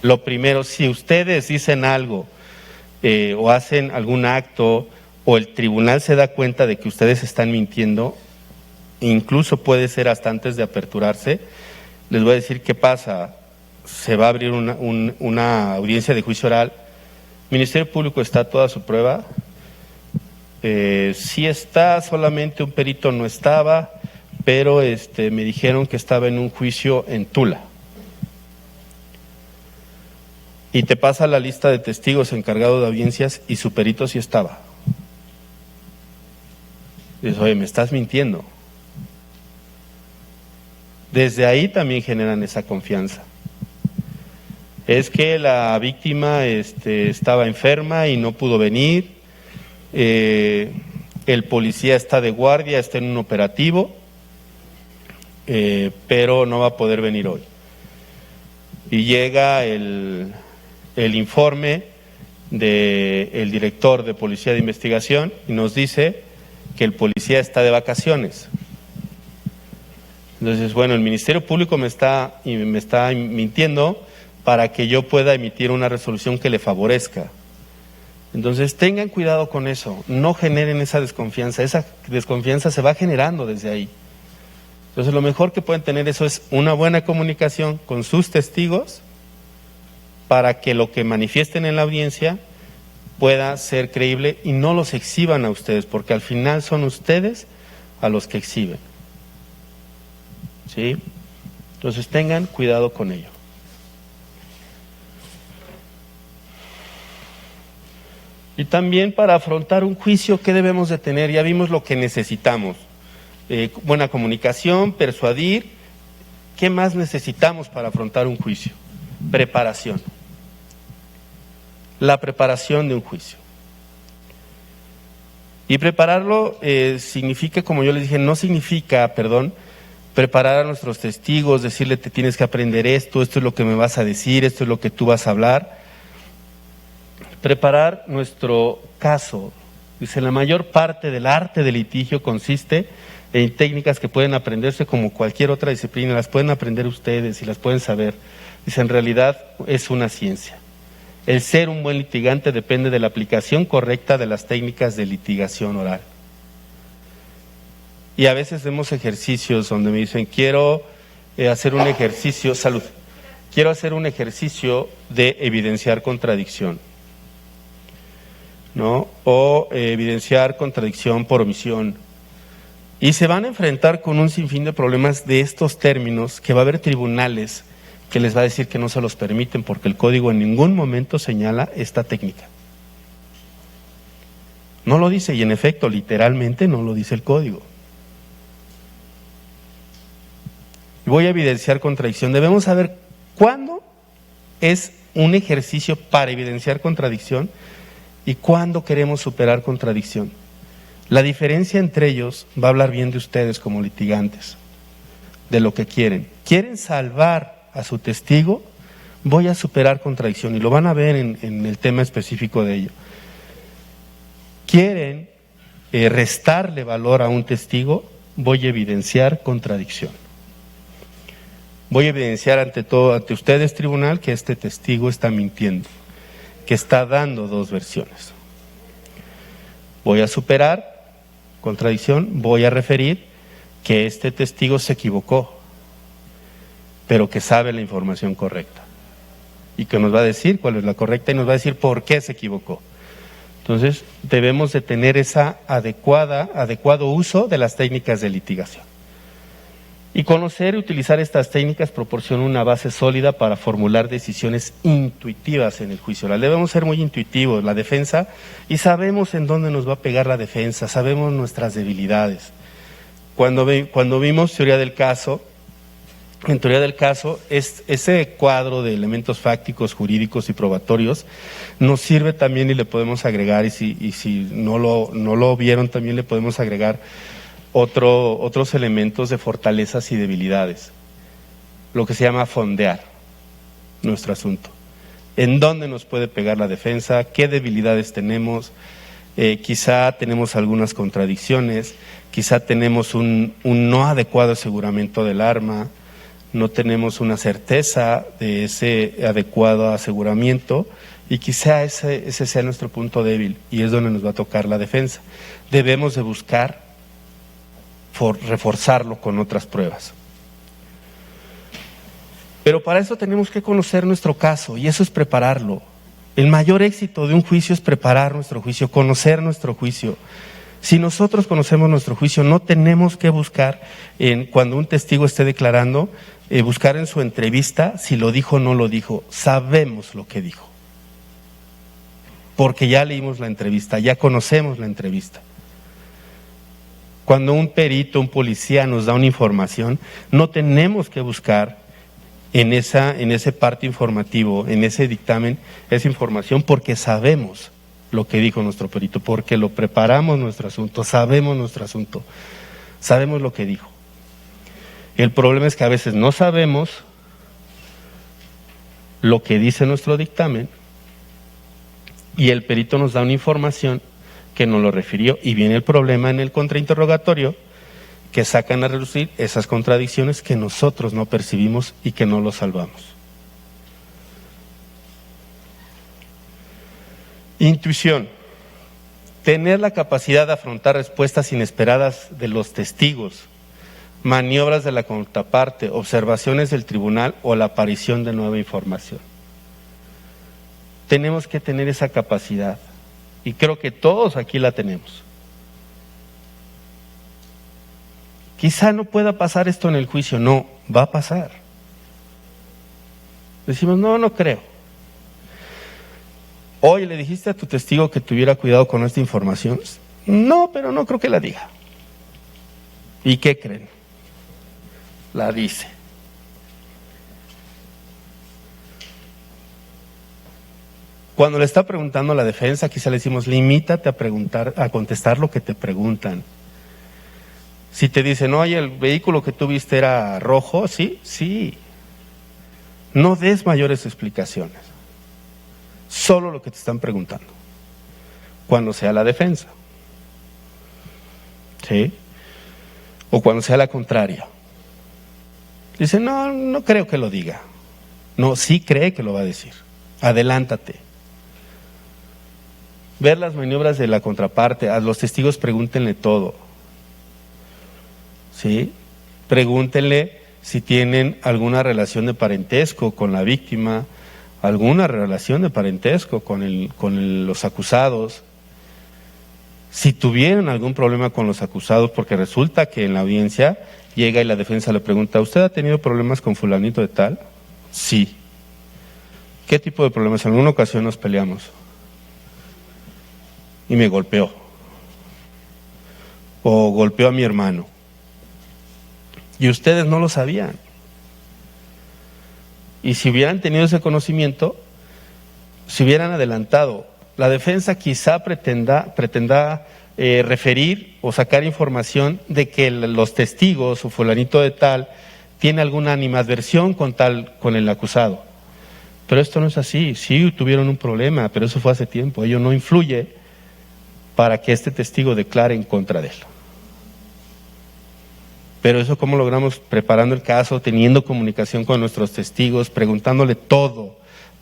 Lo primero, si ustedes dicen algo o hacen algún acto o el tribunal se da cuenta de que ustedes están mintiendo, incluso puede ser hasta antes de aperturarse, les voy a decir qué pasa. Se va a abrir una audiencia de juicio oral. Ministerio Público, ¿está toda su prueba? Sí está, solamente un perito no estaba, pero me dijeron que estaba en un juicio en Tula. Y te pasa la lista de testigos encargados de audiencias y su perito sí estaba. Dices, oye, me estás mintiendo. Desde ahí también generan esa confianza. Es que la víctima estaba enferma y no pudo venir, el policía está de guardia, está en un operativo, pero no va a poder venir hoy. Y llega el informe del director de Policía de Investigación y nos dice que el policía está de vacaciones. Entonces, bueno, el Ministerio Público me está mintiendo para que yo pueda emitir una resolución que le favorezca. Entonces, tengan cuidado con eso, no generen esa desconfianza se va generando desde ahí. Entonces, lo mejor que pueden tener eso es una buena comunicación con sus testigos para que lo que manifiesten en la audiencia pueda ser creíble y no los exhiban a ustedes, porque al final son ustedes a los que exhiben. ¿Sí? Entonces, tengan cuidado con ello. Y también para afrontar un juicio, ¿qué debemos de tener? Ya vimos lo que necesitamos. Buena comunicación, persuadir. ¿Qué más necesitamos para afrontar un juicio? Preparación. La preparación de un juicio. Y prepararlo significa, como yo les dije, no significa, preparar a nuestros testigos, decirle te tienes que aprender esto es lo que me vas a decir, esto es lo que tú vas a hablar. Preparar nuestro caso. Dice, la mayor parte del arte del litigio consiste en técnicas que pueden aprenderse como cualquier otra disciplina, las pueden aprender ustedes y las pueden saber. Dice, en realidad es una ciencia. El ser un buen litigante depende de la aplicación correcta de las técnicas de litigación oral. Y a veces vemos ejercicios donde me dicen, quiero hacer un ejercicio, quiero hacer un ejercicio de evidenciar contradicción, ¿no? O evidenciar contradicción por omisión. Y se van a enfrentar con un sinfín de problemas de estos términos que va a haber tribunales que les va a decir que no se los permiten porque el código en ningún momento señala esta técnica. No lo dice y en efecto, literalmente no lo dice el código. Voy a evidenciar contradicción. Debemos saber cuándo es un ejercicio para evidenciar contradicción y cuándo queremos superar contradicción. La diferencia entre ellos va a hablar bien de ustedes como litigantes, de lo que quieren. ¿Quieren salvar a su testigo? Voy a superar contradicción y lo van a ver en el tema específico de ello. ¿Quieren restarle valor a un testigo? Voy a evidenciar contradicción. Voy a evidenciar ante ustedes, tribunal, que este testigo está mintiendo, que está dando dos versiones. Voy a superar contradicción, voy a referir que este testigo se equivocó, pero que sabe la información correcta y que nos va a decir cuál es la correcta y nos va a decir por qué se equivocó. Entonces, debemos de tener ese adecuado uso de las técnicas de litigación. Y conocer y utilizar estas técnicas proporciona una base sólida para formular decisiones intuitivas en el juicio oral. Debemos ser muy intuitivos, la defensa, y sabemos en dónde nos va a pegar la defensa, sabemos nuestras debilidades. Cuando vimos teoría del caso, en teoría del caso, ese cuadro de elementos fácticos, jurídicos y probatorios nos sirve también y le podemos agregar, y si no lo vieron, también le podemos agregar otros elementos de fortalezas y debilidades, lo que se llama fondear nuestro asunto. ¿En dónde nos puede pegar la defensa? ¿Qué debilidades tenemos? Quizá tenemos algunas contradicciones, quizá tenemos un no adecuado aseguramiento del arma, no tenemos una certeza de ese adecuado aseguramiento y quizá ese sea nuestro punto débil y es donde nos va a tocar la defensa. Debemos de buscar reforzarlo con otras pruebas. Pero para eso tenemos que conocer nuestro caso y eso es prepararlo. El mayor éxito de un juicio es preparar nuestro juicio, conocer nuestro juicio. Si nosotros conocemos nuestro juicio, no tenemos que buscar, cuando un testigo esté declarando, buscar en su entrevista si lo dijo o no lo dijo. Sabemos lo que dijo, porque ya leímos la entrevista, ya conocemos la entrevista. Cuando un perito, un policía nos da una información, no tenemos que buscar en ese parte informativo, en ese dictamen, esa información, porque sabemos lo que dijo nuestro perito, porque lo preparamos nuestro asunto, sabemos nuestro asunto, sabemos lo que dijo. El problema es que a veces no sabemos lo que dice nuestro dictamen y el perito nos da una información que nos lo refirió y viene el problema en el contrainterrogatorio, que sacan a relucir esas contradicciones que nosotros no percibimos y que no lo salvamos. Intuición. Tener la capacidad de afrontar respuestas inesperadas de los testigos, maniobras de la contraparte, observaciones del tribunal o la aparición de nueva información. Tenemos que tener esa capacidad. Y creo que todos aquí la tenemos. Quizá no pueda pasar esto en el juicio, no, va a pasar. Decimos, no creo. Oye, ¿le dijiste a tu testigo que tuviera cuidado con esta información? No, pero no creo que la diga. ¿Y qué creen? La dice. Cuando le está preguntando la defensa, quizá le decimos, limítate a contestar lo que te preguntan. Si te dicen, oye, el vehículo que tú viste era rojo, sí. No des mayores explicaciones. Solo lo que te están preguntando. Cuando sea la defensa. ¿Sí? O cuando sea la contraria. Dice, no creo que lo diga. No, sí cree que lo va a decir. Adelántate. Ver las maniobras de la contraparte, a los testigos pregúntenle todo. ¿Sí? Pregúntenle si tienen alguna relación de parentesco con la víctima, alguna relación de parentesco con los acusados. Si tuvieron algún problema con los acusados, porque resulta que en la audiencia llega y la defensa le pregunta, ¿usted ha tenido problemas con fulanito de tal? Sí. ¿Qué tipo de problemas? En alguna ocasión nos peleamos y me golpeó, o golpeó a mi hermano, y ustedes no lo sabían. Y si hubieran tenido ese conocimiento, se hubieran adelantado. La defensa quizá pretenda referir o sacar información de que los testigos o fulanito de tal tiene alguna animadversión con el acusado. Pero esto no es así. Sí tuvieron un problema, pero eso fue hace tiempo. Ello no influye para que este testigo declare en contra de él. Pero eso, ¿cómo logramos? Preparando el caso, teniendo comunicación con nuestros testigos, preguntándole todo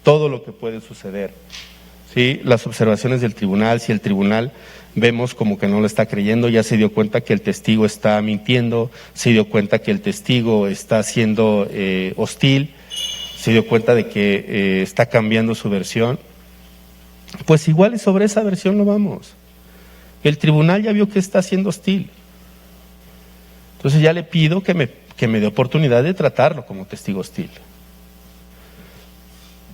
lo que puede suceder. ¿Sí? Las observaciones del tribunal, si el tribunal vemos como que no lo está creyendo, ya se dio cuenta que el testigo está mintiendo, se dio cuenta que el testigo está siendo hostil, se dio cuenta de que está cambiando su versión, pues igual y sobre esa versión lo vamos. El tribunal ya vio que está siendo hostil. Entonces ya le pido que me dé oportunidad de tratarlo como testigo hostil.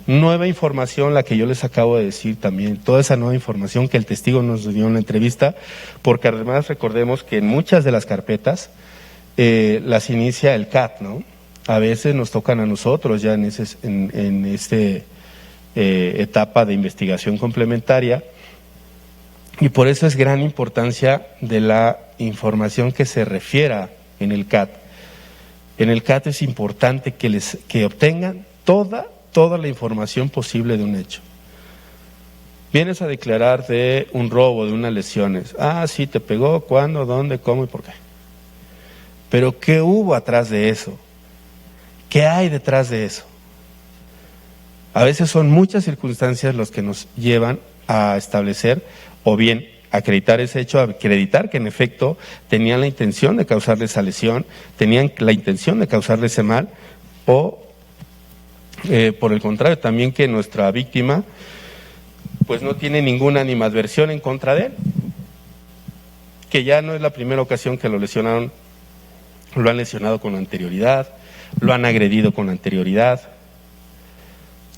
Nueva información, la que yo les acabo de decir también, toda esa nueva información que el testigo nos dio en la entrevista, porque además recordemos que en muchas de las carpetas las inicia el CAT, ¿no? A veces nos tocan a nosotros ya en esta etapa de investigación complementaria, y por eso es gran importancia de la información que se refiera en el CAT. En el CAT es importante que obtengan toda la información posible de un hecho. Vienes a declarar de un robo, de unas lesiones. Ah, sí, te pegó, ¿cuándo, dónde, cómo y por qué? Pero ¿qué hubo atrás de eso? ¿Qué hay detrás de eso? A veces son muchas circunstancias los que nos llevan a establecer o bien acreditar ese hecho, acreditar que en efecto tenían la intención de causarle esa lesión, tenían la intención de causarle ese mal, o por el contrario, también que nuestra víctima pues no tiene ninguna animadversión en contra de él, que ya no es la primera ocasión que lo lesionaron, lo han lesionado con anterioridad, lo han agredido con anterioridad.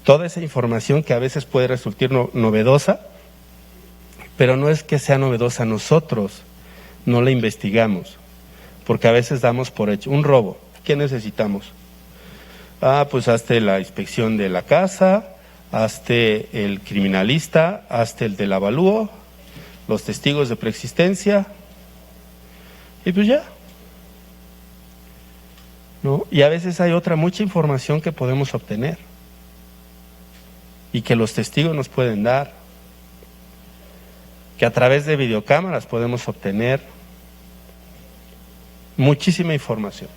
Toda esa información que a veces puede resultar novedosa, pero no es que sea novedosa, nosotros no la investigamos, porque a veces damos por hecho un robo. ¿Qué necesitamos? Ah, pues hazte la inspección de la casa, hazte el criminalista, hazte el del avalúo, los testigos de preexistencia, y pues ya. ¿No? Y a veces hay mucha información que podemos obtener y que los testigos nos pueden dar, que a través de videocámaras podemos obtener muchísima información.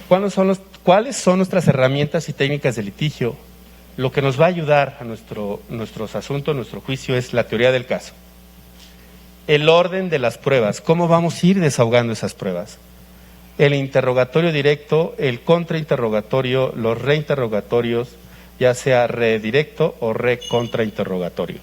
¿Cuáles son nuestras herramientas y técnicas de litigio? Lo que nos va a ayudar a nuestros asuntos, nuestro juicio, es la teoría del caso. El orden de las pruebas, ¿cómo vamos a ir desahogando esas pruebas? El interrogatorio directo, el contrainterrogatorio, los reinterrogatorios, ya sea redirecto o recontrainterrogatorio.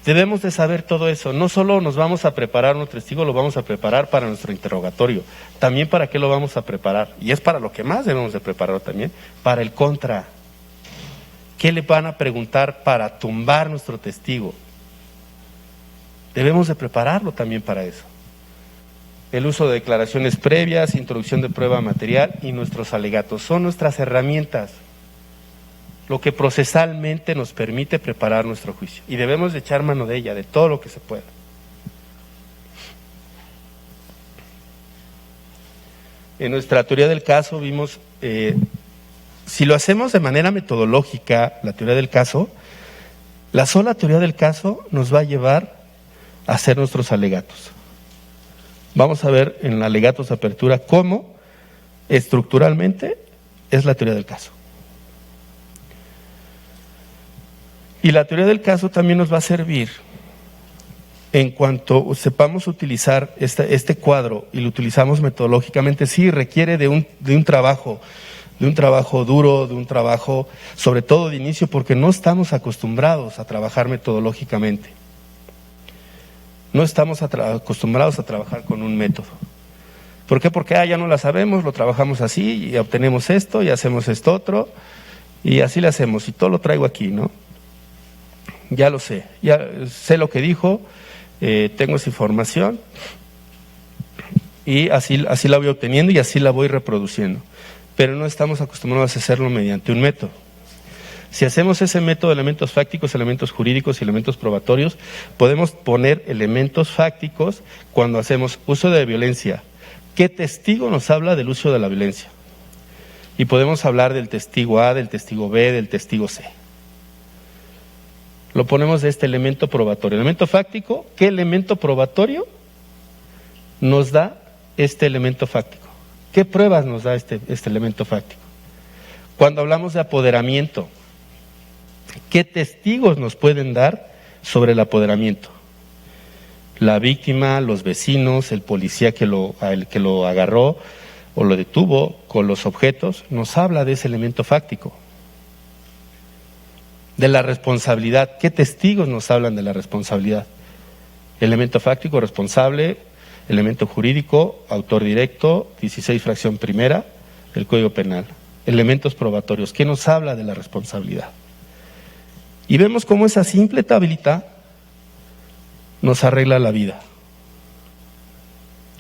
Debemos de saber todo eso. No solo nos vamos a preparar un testigo, lo vamos a preparar para nuestro interrogatorio. También para qué lo vamos a preparar. Y es para lo que más debemos de preparar también, para el contra. ¿Qué le van a preguntar para tumbar nuestro testigo? Debemos de prepararlo también para eso. El uso de declaraciones previas, introducción de prueba material y nuestros alegatos son nuestras herramientas, lo que procesalmente nos permite preparar nuestro juicio. Y debemos de echar mano de ella, de todo lo que se pueda. En nuestra teoría del caso vimos, si lo hacemos de manera metodológica, la teoría del caso, la sola teoría del caso nos va a llevar a hacer nuestros alegatos. Vamos a ver en alegatos de apertura cómo estructuralmente es la teoría del caso. Y la teoría del caso también nos va a servir en cuanto sepamos utilizar este cuadro y lo utilizamos metodológicamente. Sí, requiere de un trabajo duro, de un trabajo sobre todo de inicio, porque no estamos acostumbrados a trabajar metodológicamente. No estamos acostumbrados a trabajar con un método. ¿Por qué? Porque ya no la sabemos, lo trabajamos así y obtenemos esto y hacemos esto otro y así le hacemos y todo lo traigo aquí, ¿no? Ya lo sé, ya sé lo que dijo, tengo esa información y así la voy obteniendo y así la voy reproduciendo. Pero no estamos acostumbrados a hacerlo mediante un método. Si hacemos ese método, elementos fácticos, elementos jurídicos y elementos probatorios, podemos poner elementos fácticos cuando hacemos uso de violencia. ¿Qué testigo nos habla del uso de la violencia? Y podemos hablar del testigo A, del testigo B, del testigo C. Lo ponemos de este elemento probatorio. Elemento fáctico, ¿qué elemento probatorio nos da este elemento fáctico? ¿Qué pruebas nos da este elemento fáctico? Cuando hablamos de apoderamiento, ¿qué testigos nos pueden dar sobre el apoderamiento? La víctima, los vecinos, el policía que lo agarró o lo detuvo con los objetos, nos habla de ese elemento fáctico. De la responsabilidad, ¿qué testigos nos hablan de la responsabilidad? Elemento fáctico, responsable, elemento jurídico, autor directo, 16 fracción primera del Código Penal. Elementos probatorios, ¿qué nos habla de la responsabilidad? Y vemos cómo esa simple tablita nos arregla la vida,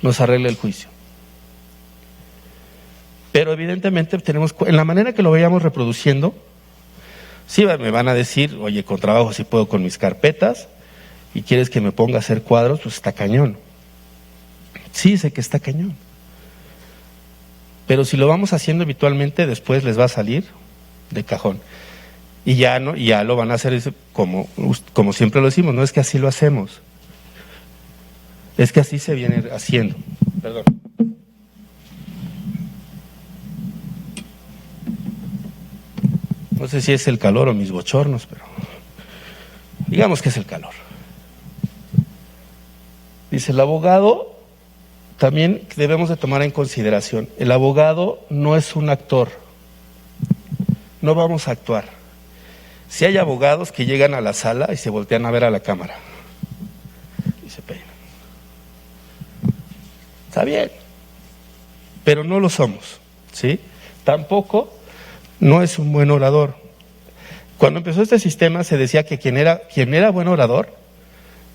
nos arregla el juicio. Pero evidentemente tenemos, en la manera que lo vayamos reproduciendo, sí me van a decir, oye, con trabajo sí puedo con mis carpetas, y quieres que me ponga a hacer cuadros, pues está cañón. Sí, sé que está cañón. Pero si lo vamos haciendo habitualmente, después les va a salir de cajón. Y ya lo van a hacer como siempre lo decimos, no es que así lo hacemos. Es que así se viene haciendo. Perdón. No sé si es el calor o mis bochornos, pero digamos que es el calor. Dice el abogado, también debemos de tomar en consideración, el abogado no es un actor, no vamos a actuar. Si hay abogados que llegan a la sala y se voltean a ver a la cámara y se peinan. Está bien, pero no lo somos, ¿sí? Tampoco no es un buen orador. Cuando empezó este sistema se decía que quien era buen orador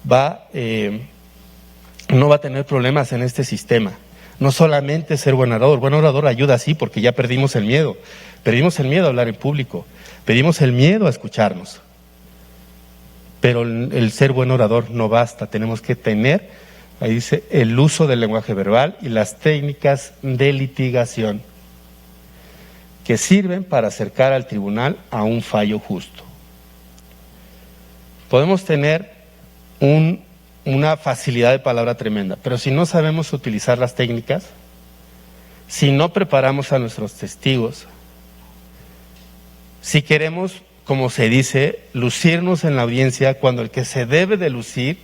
no va a tener problemas en este sistema. No solamente ser buen orador ayuda sí, porque ya perdimos el miedo a hablar en público, perdimos el miedo a escucharnos. Pero el ser buen orador no basta, tenemos que tener, ahí dice, el uso del lenguaje verbal y las técnicas de litigación que sirven para acercar al tribunal a un fallo justo. Podemos tener una facilidad de palabra tremenda, pero si no sabemos utilizar las técnicas, si no preparamos a nuestros testigos, si queremos, como se dice, lucirnos en la audiencia cuando el que se debe de lucir,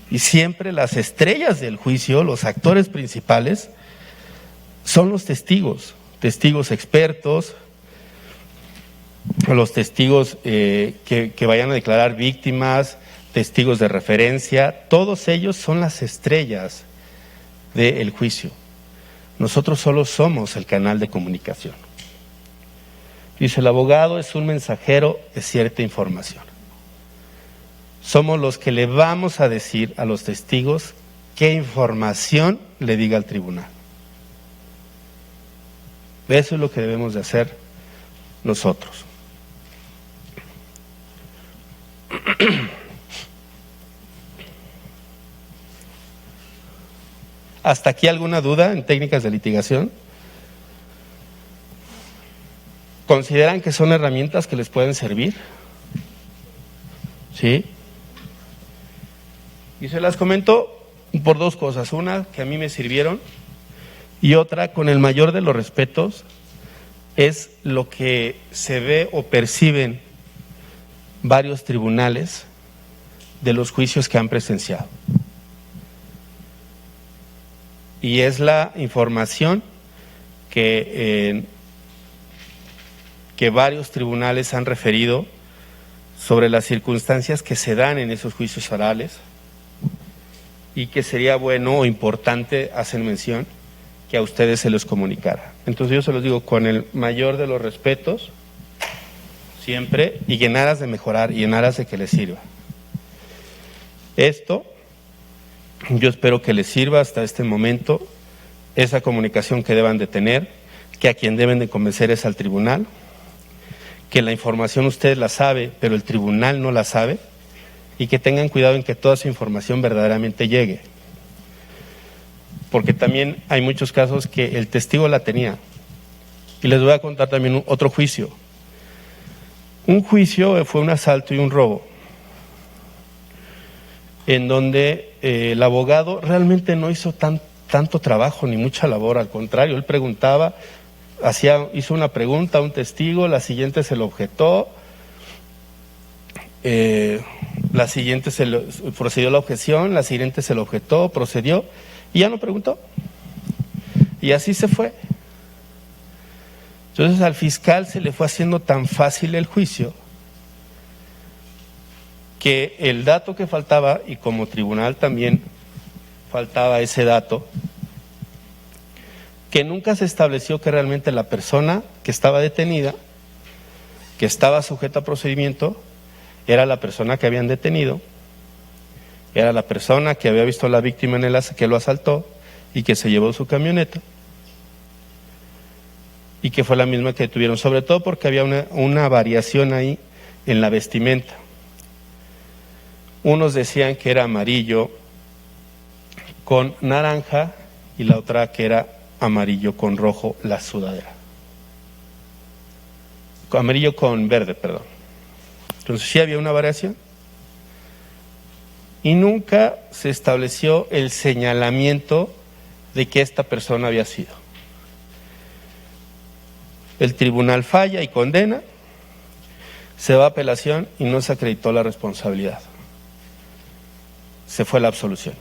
y siempre las estrellas del juicio, los actores principales, son los testigos expertos, los testigos que vayan a declarar víctimas, testigos de referencia, todos ellos son las estrellas del juicio. Nosotros solo somos el canal de comunicación. Dice, el abogado es un mensajero de cierta información. Somos los que le vamos a decir a los testigos qué información le diga al tribunal. Eso es lo que debemos de hacer nosotros. ¿Hasta aquí alguna duda en técnicas de litigación? ¿Consideran que son herramientas que les pueden servir? ¿Sí? Y se las comento por dos cosas. Una, que a mí me sirvieron, y otra, con el mayor de los respetos, es lo que se ve o perciben varios tribunales de los juicios que han presenciado. Y es la información que varios tribunales han referido sobre las circunstancias que se dan en esos juicios orales y que sería bueno o importante hacer mención que a ustedes se los comunicara. Entonces yo se los digo con el mayor de los respetos, siempre, y en aras de mejorar y en aras de que les sirva. Esto, yo espero que les sirva hasta este momento, esa comunicación que deban de tener, que a quien deben de convencer es al tribunal, que la información usted la sabe, pero el tribunal no la sabe, y que tengan cuidado en que toda esa información verdaderamente llegue. Porque también hay muchos casos que el testigo la tenía. Y les voy a contar también otro juicio. Un juicio fue un asalto y un robo, en donde el abogado realmente no hizo tanto trabajo ni mucha labor, al contrario, él preguntaba, hizo una pregunta a un testigo, la siguiente se lo objetó, la siguiente procedió la objeción, la siguiente se lo objetó, procedió y ya no preguntó. Y así se fue. Entonces al fiscal se le fue haciendo tan fácil el juicio que el dato que faltaba, y como tribunal también faltaba ese dato, que nunca se estableció que realmente la persona que estaba detenida, que estaba sujeta a procedimiento, era la persona que habían detenido, era la persona que había visto a la víctima que lo asaltó y que se llevó su camioneta, y que fue la misma que tuvieron, sobre todo porque había una variación ahí en la vestimenta. Unos decían que era amarillo con naranja y la otra que era amarillo con rojo la sudadera. Amarillo con verde, perdón. Entonces sí había una variación. Y nunca se estableció el señalamiento de que esta persona había sido. El tribunal falla y condena, se va a apelación y no se acreditó la responsabilidad. Se fue la absolución.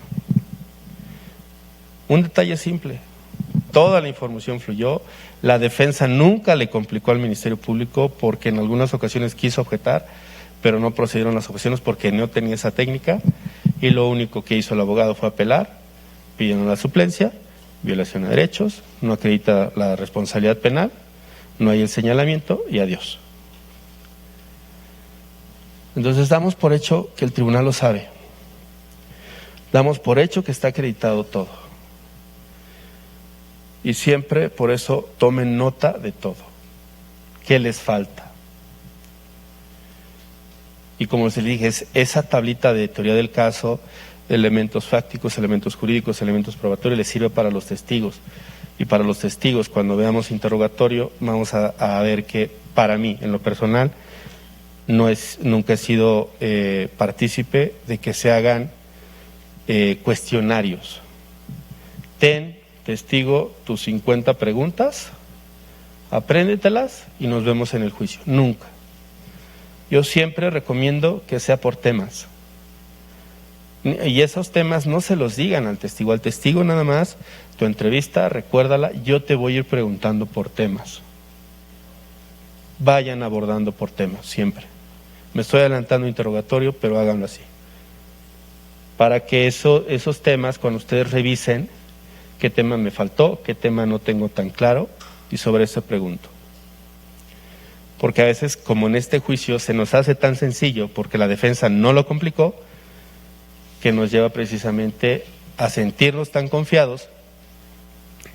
Un detalle simple, toda la información fluyó, la defensa nunca le complicó al Ministerio Público porque en algunas ocasiones quiso objetar, pero no procedieron las objeciones porque no tenía esa técnica, y lo único que hizo el abogado fue apelar, pidieron la suplencia, violación a derechos, no acredita la responsabilidad penal, no hay el señalamiento y adiós. Entonces damos por hecho que el tribunal lo sabe, damos por hecho que está acreditado todo, y siempre por eso tomen nota de todo, qué les falta. Y como les dije, es esa tablita de teoría del caso, elementos fácticos, elementos jurídicos, elementos probatorios, les sirve para los testigos. Y para los testigos, cuando veamos interrogatorio, vamos a ver que para mí, en lo personal, nunca he sido partícipe de que se hagan cuestionarios. Ten, testigo, tus 50 preguntas, apréndetelas y nos vemos en el juicio. Nunca. Yo siempre recomiendo que sea por temas. Y esos temas no se los digan al testigo nada más, tu entrevista, recuérdala, yo te voy a ir preguntando por temas. Vayan abordando por temas, siempre. Me estoy adelantando interrogatorio, pero háganlo así. Para que esos temas, cuando ustedes revisen, qué tema me faltó, qué tema no tengo tan claro, y sobre eso pregunto. Porque a veces, como en este juicio, se nos hace tan sencillo, porque la defensa no lo complicó, que nos lleva precisamente a sentirnos tan confiados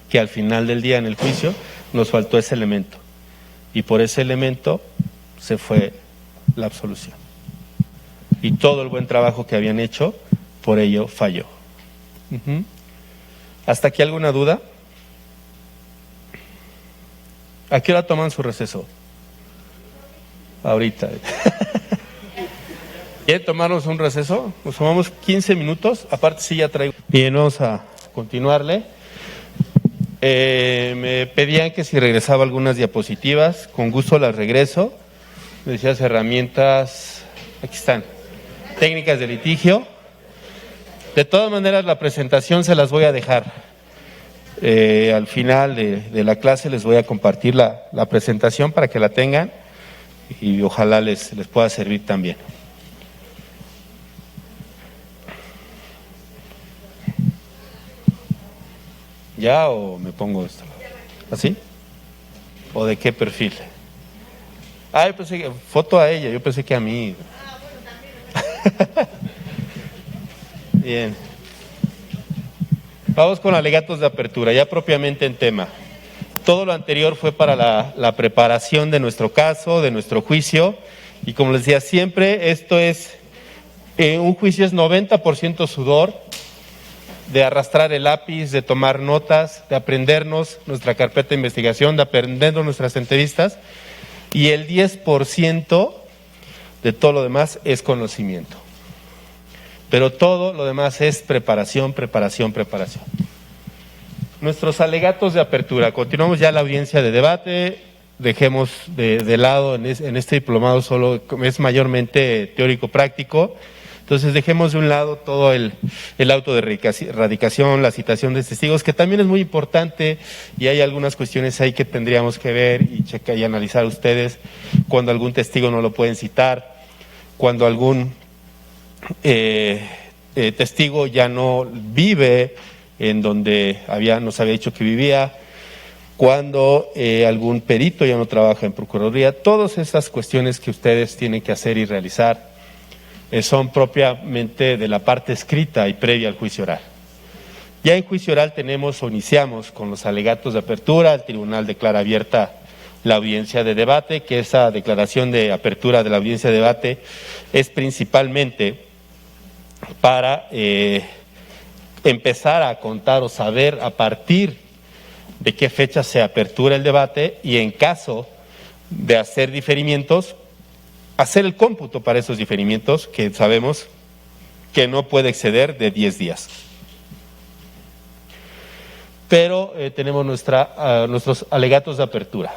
que al final del día en el juicio nos faltó ese elemento. Y por ese elemento se fue la absolución. Y todo el buen trabajo que habían hecho, por ello falló. ¿Hasta aquí alguna duda? ¿A qué hora toman su receso? Ahorita. ¿Quieren tomarnos un receso? Nos tomamos 15 minutos. Aparte sí ya traigo. Bien, vamos a continuarle. Me pedían que si regresaba algunas diapositivas. Con gusto las regreso. Me decías herramientas. Aquí están. Técnicas de litigio. De todas maneras la presentación se las voy a dejar. Al final de la clase les voy a compartir la presentación para que la tengan y ojalá les pueda servir también. ¿Ya o me pongo esto? ¿Así? ¿O de qué perfil? Yo pensé que foto a ella, yo pensé que a mí. Bien. Vamos con alegatos de apertura, ya propiamente en tema. Todo lo anterior fue para la preparación de nuestro caso, de nuestro juicio, y como les decía siempre, esto es, un juicio es 90% sudor, de arrastrar el lápiz, de tomar notas, de aprendernos nuestra carpeta de investigación, de aprendernos nuestras entrevistas, y el 10% de todo lo demás es conocimiento. Pero todo lo demás es preparación, preparación, preparación. Nuestros alegatos de apertura. Continuamos ya la audiencia de debate. Dejemos de lado en este diplomado, solo es mayormente teórico-práctico. Entonces dejemos de un lado todo el auto de radicación, la citación de testigos, que también es muy importante, y hay algunas cuestiones ahí que tendríamos que ver y analizar ustedes, cuando algún testigo no lo pueden citar, cuando algún testigo ya no vive en donde nos había dicho que vivía, cuando algún perito ya no trabaja en Procuraduría. Todas estas cuestiones que ustedes tienen que hacer y realizar son propiamente de la parte escrita y previa al juicio oral. Ya en juicio oral tenemos o iniciamos con los alegatos de apertura. El tribunal declara abierta la audiencia de debate, que esa declaración de apertura de la audiencia de debate es principalmente para empezar a contar o saber a partir de qué fecha se apertura el debate, y en caso de hacer diferimientos, hacer el cómputo para esos diferimientos, que sabemos que no puede exceder de 10 días. Pero tenemos nuestros alegatos de apertura.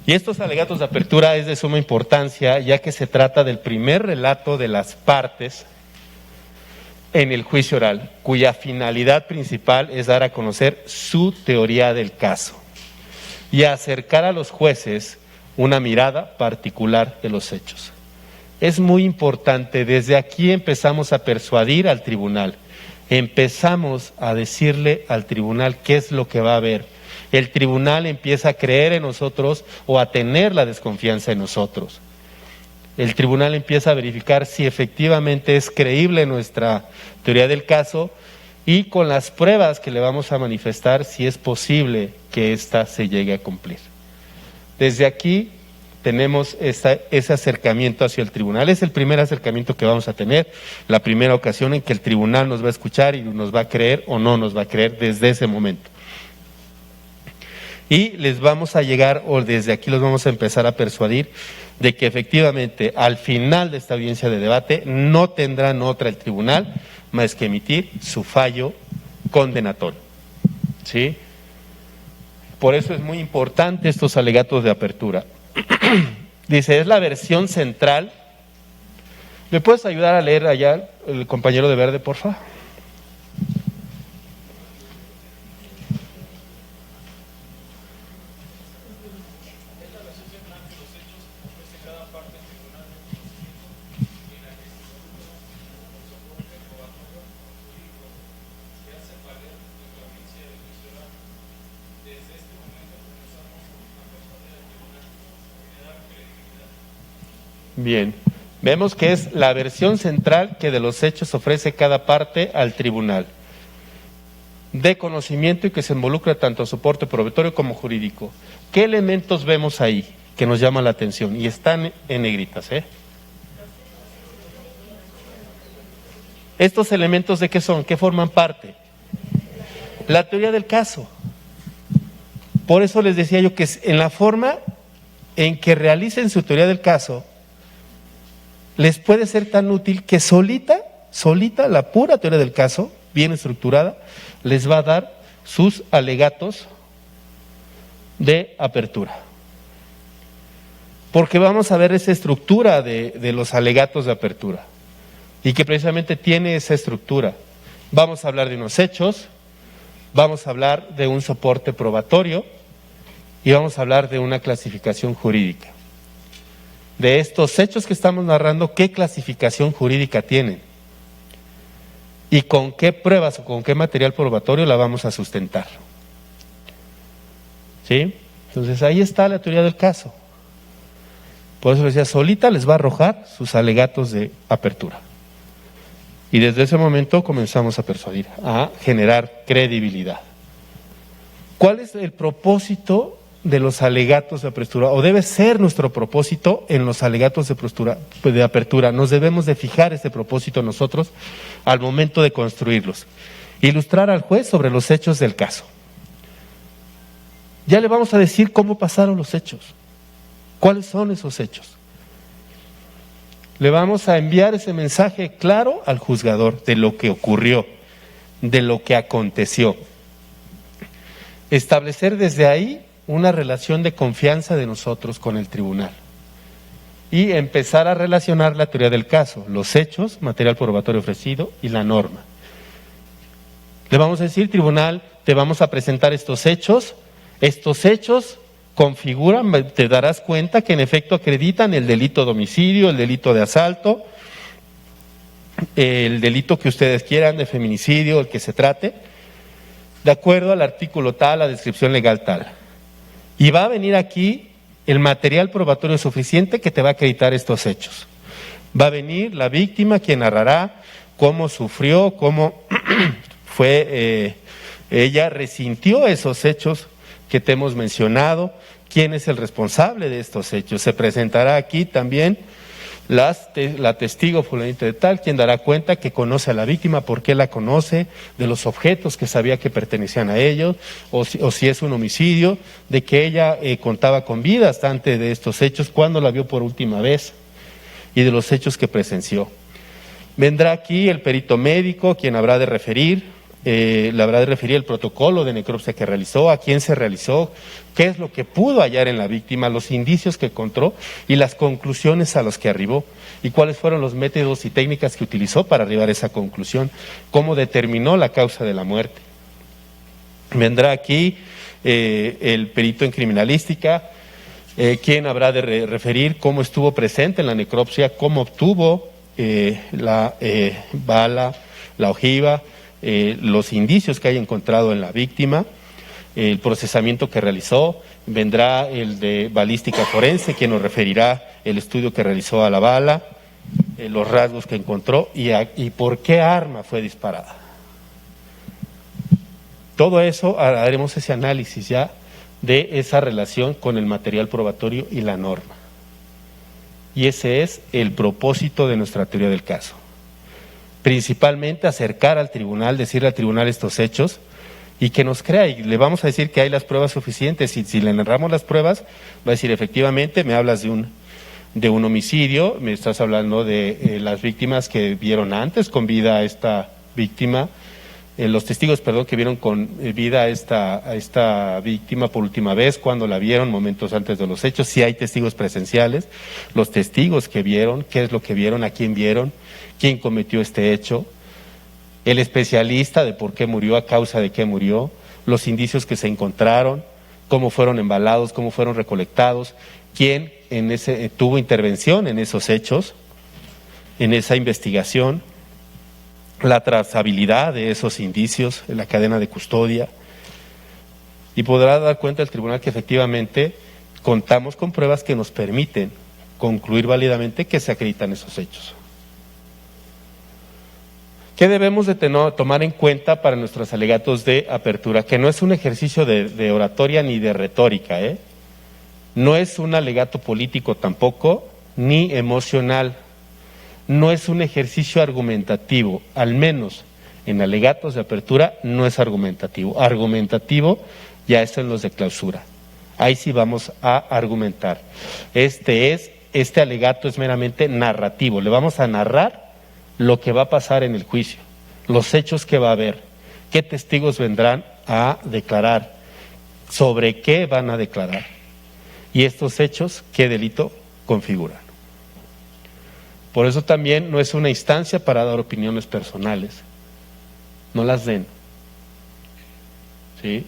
Y estos alegatos de apertura es de suma importancia, ya que se trata del primer relato de las partes en el juicio oral, cuya finalidad principal es dar a conocer su teoría del caso y acercar a los jueces una mirada particular de los hechos. Es muy importante, desde aquí empezamos a persuadir al tribunal, empezamos a decirle al tribunal qué es lo que va a ver. El tribunal empieza a creer en nosotros o a tener la desconfianza en nosotros. El tribunal empieza a verificar si efectivamente es creíble nuestra teoría del caso, y con las pruebas que le vamos a manifestar si es posible que ésta se llegue a cumplir. Desde aquí tenemos ese acercamiento hacia el tribunal. Es el primer acercamiento que vamos a tener, la primera ocasión en que el tribunal nos va a escuchar y nos va a creer o no nos va a creer desde ese momento. Y les vamos a llegar, o desde aquí los vamos a empezar a persuadir de que efectivamente al final de esta audiencia de debate no tendrán otra el tribunal más que emitir su fallo condenatorio. ¿Sí? Por eso es muy importante estos alegatos de apertura. Dice, es la versión central. ¿Me puedes ayudar a leer allá el compañero de verde, por favor? Bien, vemos que es la versión central que de los hechos ofrece cada parte al tribunal, de conocimiento y que se involucra tanto soporte probatorio como jurídico. ¿Qué elementos vemos ahí que nos llaman la atención? Y están en negritas, ¿Estos elementos de qué son? ¿Qué forman parte? La teoría del caso. Por eso les decía yo que en la forma en que realicen su teoría del caso, les puede ser tan útil que solita, la pura teoría del caso, bien estructurada, les va a dar sus alegatos de apertura. Porque vamos a ver esa estructura de los alegatos de apertura, y que precisamente tiene esa estructura. Vamos a hablar de unos hechos, vamos a hablar de un soporte probatorio y vamos a hablar de una clasificación jurídica. De estos hechos que estamos narrando, ¿qué clasificación jurídica tienen? ¿Y con qué pruebas o con qué material probatorio la vamos a sustentar? ¿Sí? Entonces ahí está la teoría del caso. Por eso decía, solita les va a arrojar sus alegatos de apertura. Y desde ese momento comenzamos a persuadir, a generar credibilidad. ¿Cuál es el propósito de los alegatos de apertura? O debe ser nuestro propósito en los alegatos de apertura. Nos debemos de fijar ese propósito nosotros al momento de construirlos. Ilustrar al juez sobre los hechos del caso. Ya le vamos a decir cómo pasaron los hechos. ¿Cuáles son esos hechos? Le vamos a enviar ese mensaje claro al juzgador de lo que ocurrió, de lo que aconteció. establecer desde ahí una relación de confianza de nosotros con el tribunal y empezar a relacionar la teoría del caso, los hechos, material probatorio ofrecido y la norma. Le vamos a decir, tribunal, te vamos a presentar estos hechos configuran, te darás cuenta que en efecto acreditan el delito de homicidio, el delito de asalto, el delito que ustedes quieran de feminicidio, el que se trate, de acuerdo al artículo tal, la descripción legal tal. Y va a venir aquí el material probatorio suficiente que te va a acreditar estos hechos. Va a venir la víctima quien narrará cómo sufrió, cómo ella resintió esos hechos que te hemos mencionado, quién es el responsable de estos hechos. Se presentará aquí también la testigo fulanita de tal, quien dará cuenta que conoce a la víctima, por qué la conoce, de los objetos que sabía que pertenecían a ellos, o si es un homicidio, de que ella contaba con vida hasta antes de estos hechos, cuando la vio por última vez, y de los hechos que presenció. Vendrá aquí el perito médico, quien habrá de referir, le habrá de referir el protocolo de necropsia que realizó, a quién se realizó, qué es lo que pudo hallar en la víctima, los indicios que encontró y las conclusiones a las que arribó, y cuáles fueron los métodos y técnicas que utilizó para arribar a esa conclusión, cómo determinó la causa de la muerte. Vendrá aquí el perito en criminalística, quien habrá de referir cómo estuvo presente en la necropsia, cómo obtuvo la bala, la ojiva, los indicios que haya encontrado en la víctima, el procesamiento que realizó. Vendrá el de balística forense, quien nos referirá el estudio que realizó a la bala, los rasgos que encontró y por qué arma fue disparada. Todo eso haremos ese análisis ya de esa relación con el material probatorio y la norma. Y ese es el propósito de nuestra teoría del caso. Principalmente acercar al tribunal, decirle al tribunal estos hechos y que nos crea, y le vamos a decir que hay las pruebas suficientes, y si le narramos las pruebas, va a decir efectivamente me hablas de un homicidio, me estás hablando de las víctimas que vieron antes con vida a esta víctima, los testigos, que vieron con vida a esta víctima por última vez, cuando la vieron, momentos antes de los hechos, si hay testigos presenciales, los testigos que vieron, qué es lo que vieron, a quién vieron, quién cometió este hecho, el especialista de por qué murió, a causa de qué murió, los indicios que se encontraron, cómo fueron embalados, cómo fueron recolectados, quién tuvo intervención en esos hechos, en esa investigación, la trazabilidad de esos indicios en la cadena de custodia, y podrá dar cuenta el tribunal que efectivamente contamos con pruebas que nos permiten concluir válidamente que se acreditan esos hechos. ¿Qué debemos de tomar en cuenta para nuestros alegatos de apertura? Que no es un ejercicio de oratoria ni de retórica, no es un alegato político tampoco, ni emocional. No es un ejercicio argumentativo, al menos en alegatos de apertura no es argumentativo. Argumentativo ya es en los de clausura. Ahí sí vamos a argumentar. Este alegato es meramente narrativo. Le vamos a narrar lo que va a pasar en el juicio, los hechos que va a haber, qué testigos vendrán a declarar, sobre qué van a declarar y estos hechos qué delito configuran. Por eso también no es una instancia para dar opiniones personales. No las den. ¿Sí?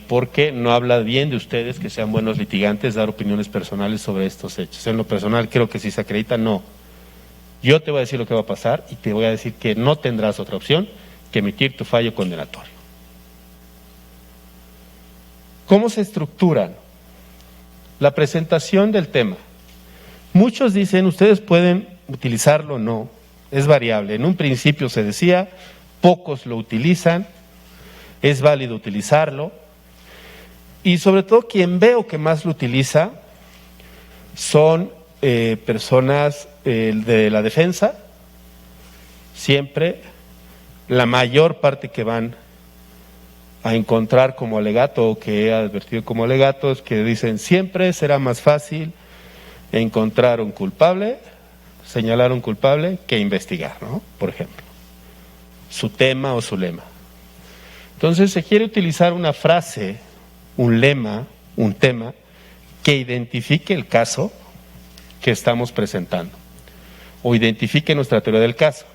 Porque no habla bien de ustedes que sean buenos litigantes dar opiniones personales sobre estos hechos. En lo personal creo que si se acredita, no. Yo te voy a decir lo que va a pasar y te voy a decir que no tendrás otra opción que emitir tu fallo condenatorio. ¿Cómo se estructuran? La presentación del tema. Muchos dicen, ustedes pueden utilizarlo o no, es variable. En un principio se decía, pocos lo utilizan, es válido utilizarlo. Y sobre todo quien veo que más lo utiliza son personas de la defensa, siempre, la mayor parte que van a encontrar como alegato o que he advertido como alegato es que dicen siempre será más fácil encontrar un culpable, señalar un culpable que investigar, ¿no? Por ejemplo, su tema o su lema. Entonces se quiere utilizar una frase, un lema, un tema que identifique el caso que estamos presentando o identifique nuestra teoría del caso,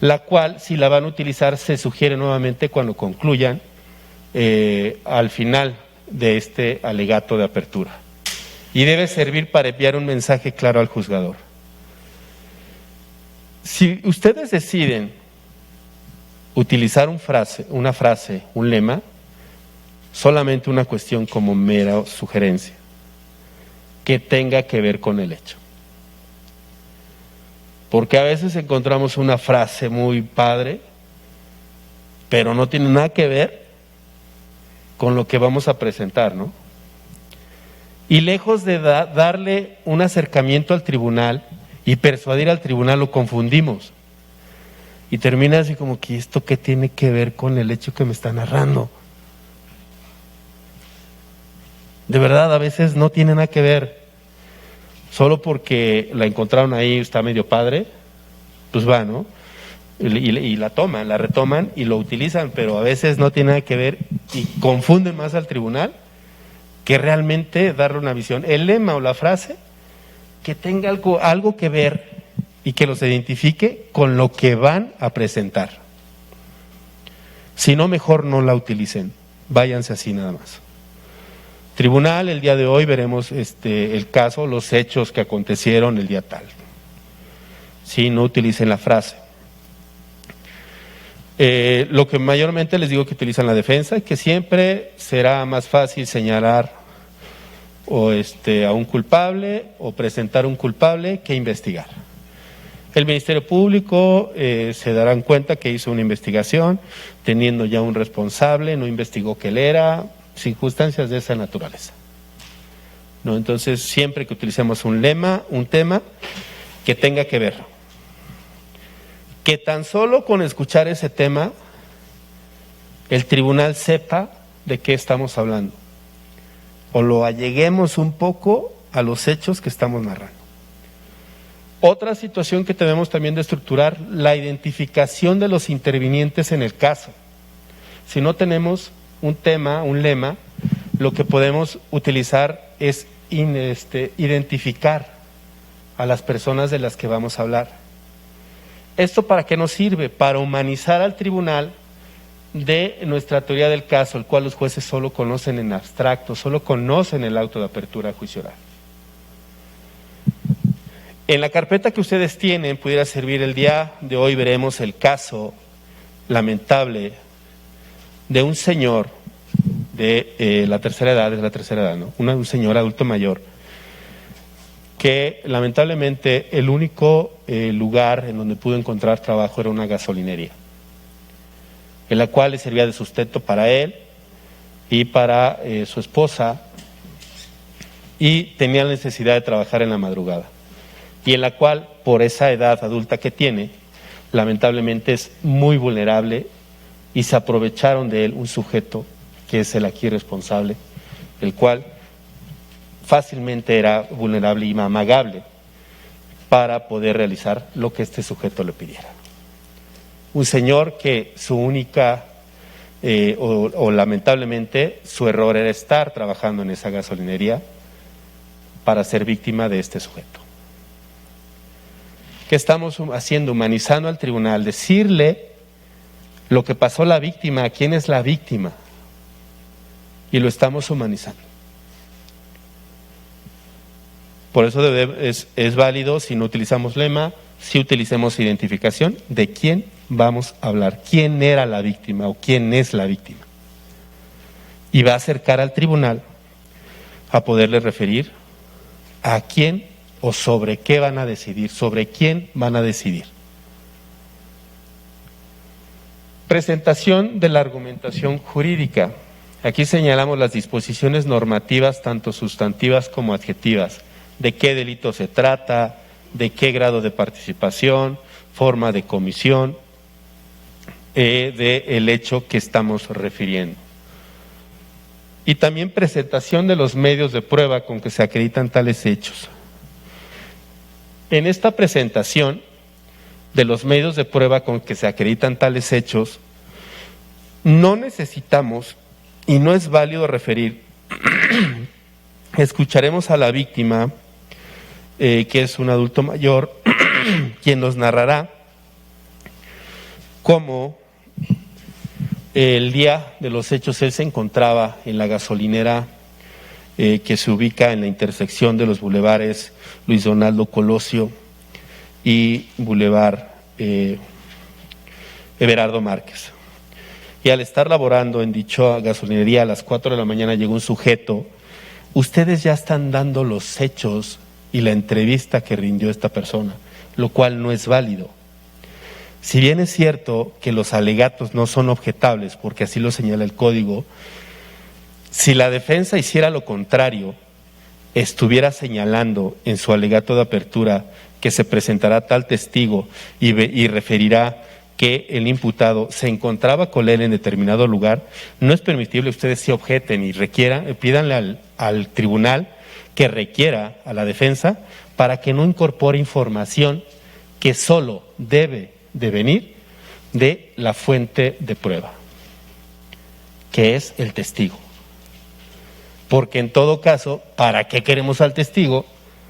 la cual, si la van a utilizar, se sugiere nuevamente cuando concluyan al final de este alegato de apertura, y debe servir para enviar un mensaje claro al juzgador. Si ustedes deciden utilizar una frase, un lema, solamente una cuestión como mera sugerencia, que tenga que ver con el hecho. Porque a veces encontramos una frase muy padre, pero no tiene nada que ver con lo que vamos a presentar, ¿no? Y lejos de darle un acercamiento al tribunal y persuadir al tribunal, lo confundimos. Y termina así como que ¿esto qué tiene que ver con el hecho que me está narrando? De verdad, a veces no tiene nada que ver. Solo porque la encontraron ahí, está medio padre, pues va, ¿no? Y la toman, la retoman y lo utilizan, pero a veces no tiene nada que ver y confunden más al tribunal que realmente darle una visión. El lema o la frase que tenga algo que ver y que los identifique con lo que van a presentar. Si no, mejor no la utilicen, váyanse así nada más. Tribunal, el día de hoy veremos el caso, los hechos que acontecieron el día tal. Sí, no utilicen la frase. Lo que mayormente les digo que utilizan la defensa, que siempre será más fácil señalar a un culpable o presentar un culpable que investigar. El Ministerio Público se darán cuenta que hizo una investigación, teniendo ya un responsable, no investigó que él era, circunstancias de esa naturaleza, ¿no? Entonces, siempre que utilicemos un lema, un tema, que tenga que ver, que tan solo con escuchar ese tema, el tribunal sepa de qué estamos hablando, o lo alleguemos un poco a los hechos que estamos narrando. Otra situación que tenemos también de estructurar, la identificación de los intervinientes en el caso. Si no tenemos un tema, un lema, lo que podemos utilizar es identificar a las personas de las que vamos a hablar. ¿Esto para qué nos sirve? Para humanizar al tribunal de nuestra teoría del caso, el cual los jueces solo conocen en abstracto, solo conocen el auto de apertura a juicio oral. En la carpeta que ustedes tienen, pudiera servir el día de hoy, veremos el caso lamentable de un señor de la tercera edad, es la tercera edad, ¿no? Un señor adulto mayor, que lamentablemente el único lugar en donde pudo encontrar trabajo era una gasolinería, en la cual le servía de sustento para él y para su esposa, y tenía la necesidad de trabajar en la madrugada, y en la cual, por esa edad adulta que tiene, lamentablemente es muy vulnerable, y se aprovecharon de él un sujeto que es el aquí responsable, el cual fácilmente era vulnerable y amagable para poder realizar lo que este sujeto le pidiera. Un señor que su única, o lamentablemente su error era estar trabajando en esa gasolinería para ser víctima de este sujeto. ¿Qué estamos haciendo? Humanizando al tribunal, decirle lo que pasó la víctima, quién es la víctima, y lo estamos humanizando. Por eso es válido, si no utilizamos lema, si utilicemos identificación de quién vamos a hablar, quién era la víctima o quién es la víctima. Y va a acercar al tribunal a poderle referir a quién o sobre qué van a decidir, sobre quién van a decidir. Presentación de la argumentación jurídica. Aquí señalamos las disposiciones normativas, tanto sustantivas como adjetivas, de qué delito se trata, de qué grado de participación, forma de comisión, del hecho que estamos refiriendo. Y también presentación de los medios de prueba con que se acreditan tales hechos. En esta presentación de los medios de prueba con que se acreditan tales hechos, No necesitamos y no es válido referir. Escucharemos a la víctima, que es un adulto mayor, quien nos narrará cómo el día de los hechos él se encontraba en la gasolinera que se ubica en la intersección de los bulevares Luis Donaldo Colosio y Boulevard Everardo Márquez. Y al estar laborando en dicha gasolinería a las 4 de la mañana llegó un sujeto. Ustedes ya están dando los hechos y la entrevista que rindió esta persona, lo cual no es válido. Si bien es cierto que los alegatos no son objetables, porque así lo señala el código, si la defensa hiciera lo contrario, estuviera señalando en su alegato de apertura que se presentará tal testigo y referirá que el imputado se encontraba con él en determinado lugar, no es permitible ustedes se objeten y pídanle al tribunal que requiera a la defensa para que no incorpore información que solo debe de venir de la fuente de prueba, que es el testigo. Porque en todo caso, ¿para qué queremos al testigo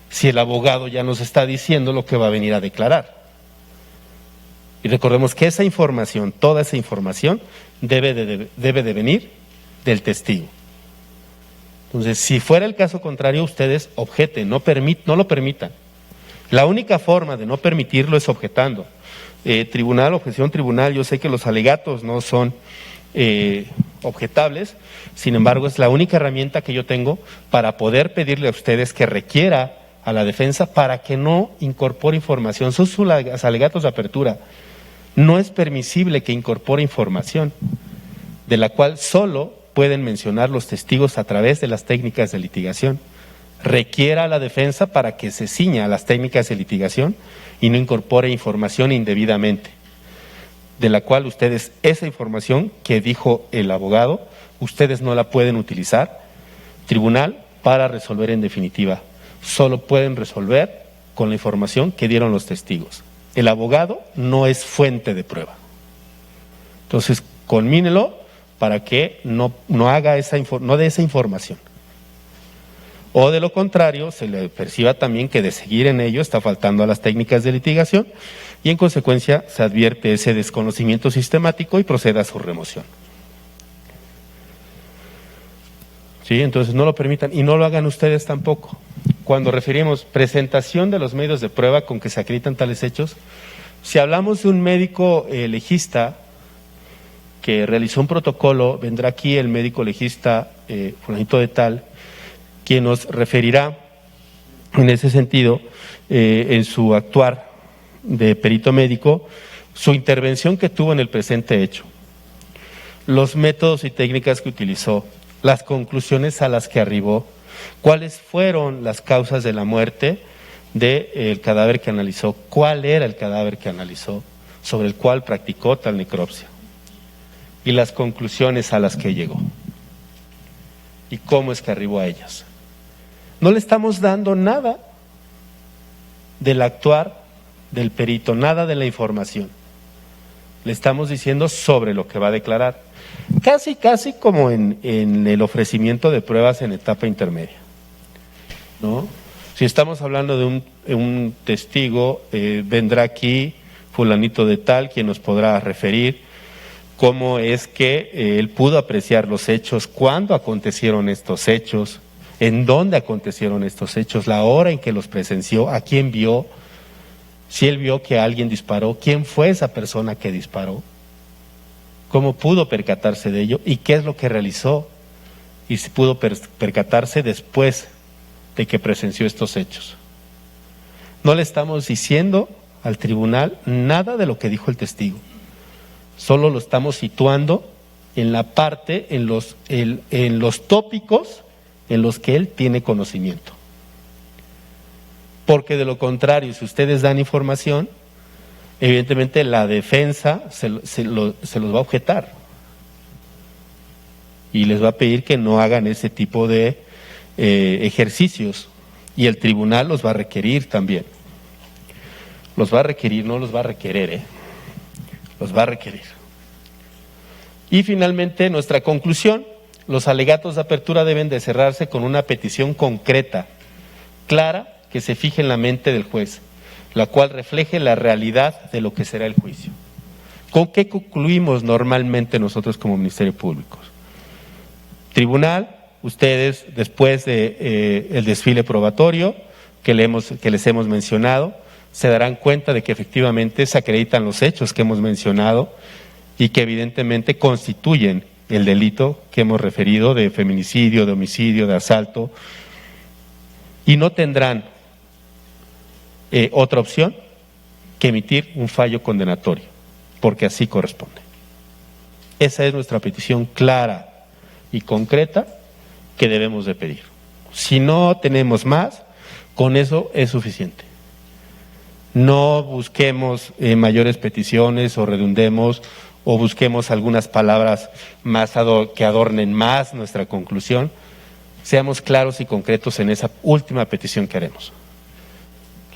si el abogado ya nos está diciendo lo que va a venir a declarar? Y recordemos que esa información, toda esa información, debe de venir del testigo. Entonces, si fuera el caso contrario, ustedes objeten, no lo permitan. La única forma de no permitirlo es objetando. Tribunal, objeción tribunal, yo sé que los alegatos no son objetables, sin embargo es la única herramienta que yo tengo para poder pedirle a ustedes que requiera a la defensa para que no incorpore información. Son sus alegatos de apertura. No es permisible que incorpore información de la cual solo pueden mencionar los testigos a través de las técnicas de litigación. Requiera a la defensa para que se ciña a las técnicas de litigación y no incorpore información indebidamente, de la cual ustedes, esa información que dijo el abogado, ustedes no la pueden utilizar, tribunal, para resolver en definitiva. Solo pueden resolver con la información que dieron los testigos. El abogado no es fuente de prueba. Entonces, conmínelo para que no dé esa información. O de lo contrario, se le perciba también que de seguir en ello está faltando a las técnicas de litigación y en consecuencia se advierte ese desconocimiento sistemático y procede a su remoción. ¿Sí? Entonces no lo permitan y no lo hagan ustedes tampoco. Cuando referimos presentación de los medios de prueba con que se acreditan tales hechos, si hablamos de un médico legista que realizó un protocolo, vendrá aquí el médico legista fulanito de tal, quien nos referirá en ese sentido, en su actuar de perito médico, su intervención que tuvo en el presente hecho, los métodos y técnicas que utilizó, las conclusiones a las que arribó, cuáles fueron las causas de la muerte del cadáver que analizó, cuál era el cadáver que analizó, sobre el cual practicó tal necropsia, y las conclusiones a las que llegó, y cómo es que arribó a ellas. No le estamos dando nada del actuar del perito, nada de la información. Le estamos diciendo sobre lo que va a declarar. Casi como en el ofrecimiento de pruebas en etapa intermedia, ¿no? Si estamos hablando de un testigo, vendrá aquí fulanito de tal, quien nos podrá referir cómo es que él pudo apreciar los hechos, cuándo acontecieron estos hechos, en dónde acontecieron estos hechos, la hora en que los presenció, a quién vio, si él vio que alguien disparó, quién fue esa persona que disparó, cómo pudo percatarse de ello y qué es lo que realizó y si pudo percatarse después de que presenció estos hechos. No le estamos diciendo al tribunal nada de lo que dijo el testigo, solo lo estamos situando en la parte, en los tópicos en los que él tiene conocimiento. Porque de lo contrario, si ustedes dan información, evidentemente la defensa se los va a objetar y les va a pedir que no hagan ese tipo de ejercicios y el tribunal los va a requerir también. Los va a requerir, no los va a requerer, los va a requerir. Y finalmente, nuestra conclusión: los alegatos de apertura deben de cerrarse con una petición concreta, clara, que se fije en la mente del juez, la cual refleje la realidad de lo que será el juicio. ¿Con qué concluimos normalmente nosotros como Ministerio Público? Tribunal, ustedes, después de el desfile probatorio que les hemos mencionado, se darán cuenta de que efectivamente se acreditan los hechos que hemos mencionado y que evidentemente constituyen el delito que hemos referido de feminicidio, de homicidio, de asalto, y no tendrán otra opción que emitir un fallo condenatorio, porque así corresponde. Esa es nuestra petición clara y concreta que debemos de pedir. Si no tenemos más, con eso es suficiente. No busquemos mayores peticiones o redundemos o busquemos algunas palabras más que adornen más nuestra conclusión. Seamos claros y concretos en esa última petición que haremos.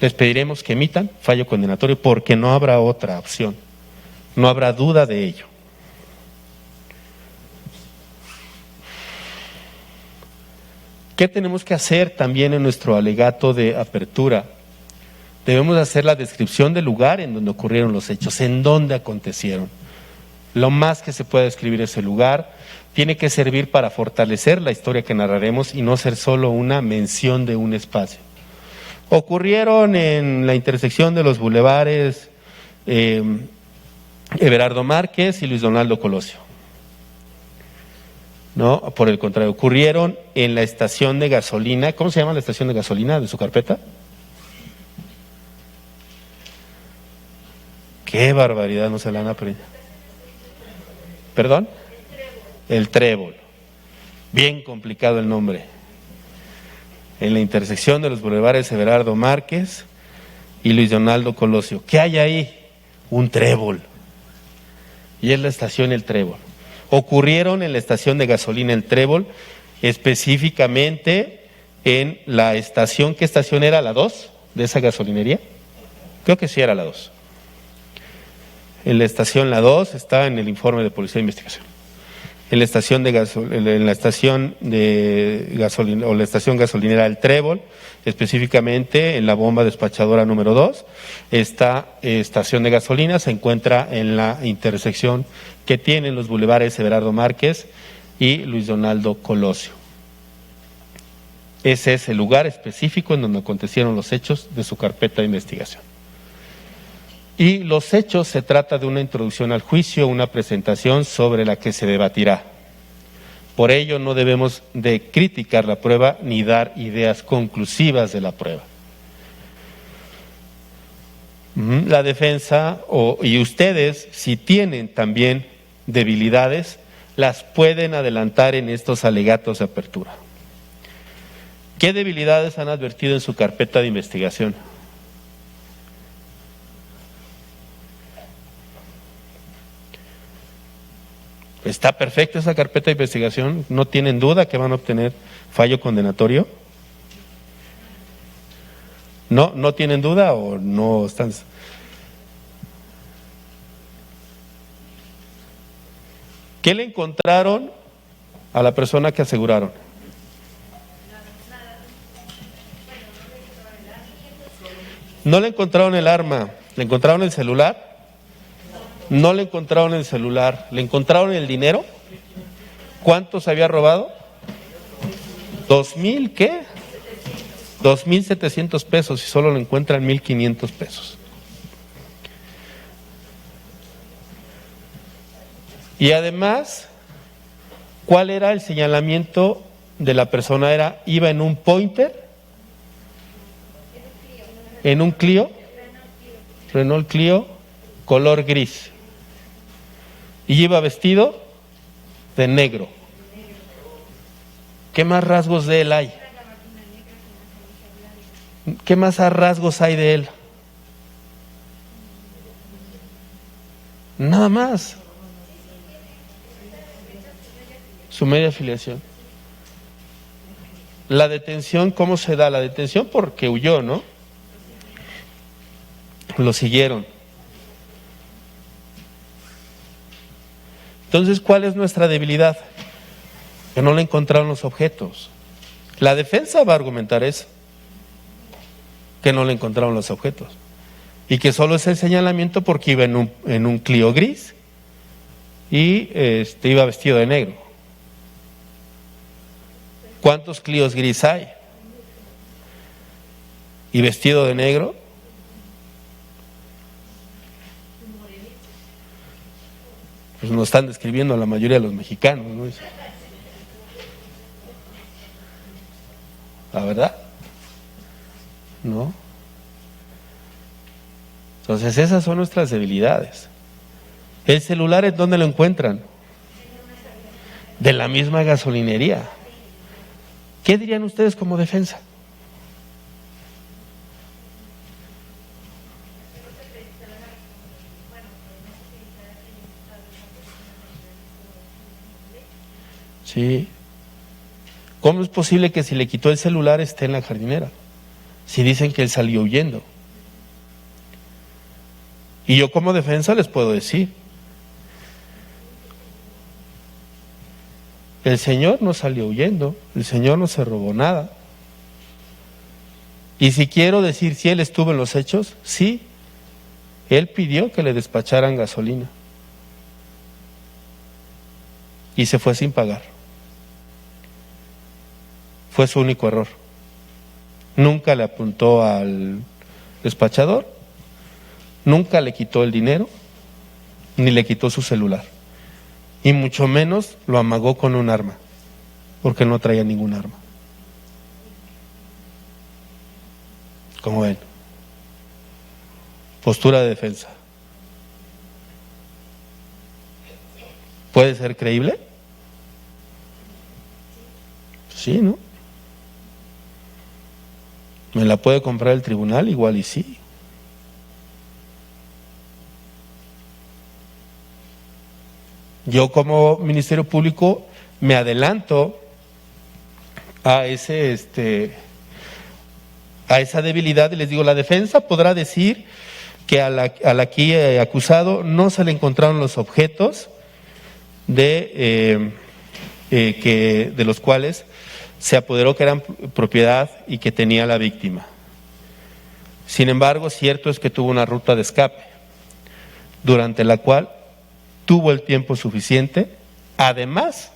Les pediremos que emitan fallo condenatorio porque no habrá otra opción, no habrá duda de ello. ¿Qué tenemos que hacer también en nuestro alegato de apertura? Debemos hacer la descripción del lugar en donde ocurrieron los hechos, en dónde acontecieron. Lo más que se pueda describir ese lugar tiene que servir para fortalecer la historia que narraremos y no ser solo una mención de un espacio. Ocurrieron en la intersección de los bulevares Everardo Márquez y Luis Donaldo Colosio. No, por el contrario, ocurrieron en la estación de gasolina. ¿Cómo se llama la estación de gasolina de su carpeta? ¡Qué barbaridad! No se la han aprendido. ¿Perdón? El Trébol. Bien complicado el nombre. En la intersección de los bulevares Everardo Márquez y Luis Donaldo Colosio. ¿Qué hay ahí? Un trébol. Y es la estación El Trébol. Ocurrieron en la estación de gasolina El Trébol, específicamente en la estación. ¿Qué estación era? ¿La 2 de esa gasolinería? Creo que sí era la 2. En la estación La 2 está en el informe de Policía de Investigación. En la estación la estación gasolinera El Trébol, específicamente en la bomba despachadora número 2, esta estación de gasolina se encuentra en la intersección que tienen los bulevares Everardo Márquez y Luis Donaldo Colosio. Ese es el lugar específico en donde acontecieron los hechos de su carpeta de investigación. Y los hechos, se trata de una introducción al juicio, una presentación sobre la que se debatirá. Por ello no debemos de criticar la prueba ni dar ideas conclusivas de la prueba. La defensa y ustedes, si tienen también debilidades, las pueden adelantar en estos alegatos de apertura. ¿Qué debilidades han advertido en su carpeta de investigación? ¿Está perfecta esa carpeta de investigación? ¿No tienen duda que van a obtener fallo condenatorio? ¿No tienen duda o no están? ¿Qué le encontraron a la persona que aseguraron? No le encontraron el arma, ¿le encontraron el celular? No le encontraron el celular, ¿le encontraron el dinero? ¿Cuánto se había robado? ¿2,000 qué? 2,700 pesos y solo le encuentran 1,500 pesos. Y además, ¿cuál era el señalamiento de la persona? ¿Iba en un Pointer? ¿En un Clio? Renault Clio, color gris. Y iba vestido de negro. ¿Qué más rasgos de él hay? ¿Qué más rasgos hay de él? Nada más. Su media afiliación. La detención, ¿cómo se da? La detención porque huyó, ¿no? Lo siguieron. Entonces, ¿cuál es nuestra debilidad? Que no le encontraron los objetos. La defensa va a argumentar eso, que no le encontraron los objetos y que solo es el señalamiento porque iba en un Clio gris y iba vestido de negro. ¿Cuántos Clios gris hay? ¿Y vestido de negro? Pues nos están describiendo a la mayoría de los mexicanos, ¿no? ¿La verdad? ¿No? Entonces esas son nuestras debilidades. ¿El celular en dónde lo encuentran? De la misma gasolinería. ¿Qué dirían ustedes como defensa? Sí. ¿Cómo es posible que si le quitó el celular esté en la jardinera? Si dicen que él salió huyendo. Y yo como defensa les puedo decir, el señor no salió huyendo, el señor no se robó nada. Y si quiero decir si él estuvo en los hechos, sí, él pidió que le despacharan gasolina y se fue sin pagar. Fue su único error. Nunca le apuntó al despachador, nunca le quitó el dinero, ni le quitó su celular. Y mucho menos lo amagó con un arma, porque no traía ningún arma. Como ven, postura de defensa. ¿Puede ser creíble? Sí, ¿no? ¿Me la puede comprar el tribunal? Igual y sí. Yo como Ministerio Público me adelanto a esa debilidad y les digo, la defensa podrá decir que al aquí acusado no se le encontraron los objetos de los cuales se apoderó que eran propiedad y que tenía la víctima. Sin embargo, cierto es que tuvo una ruta de escape, durante la cual tuvo el tiempo suficiente, además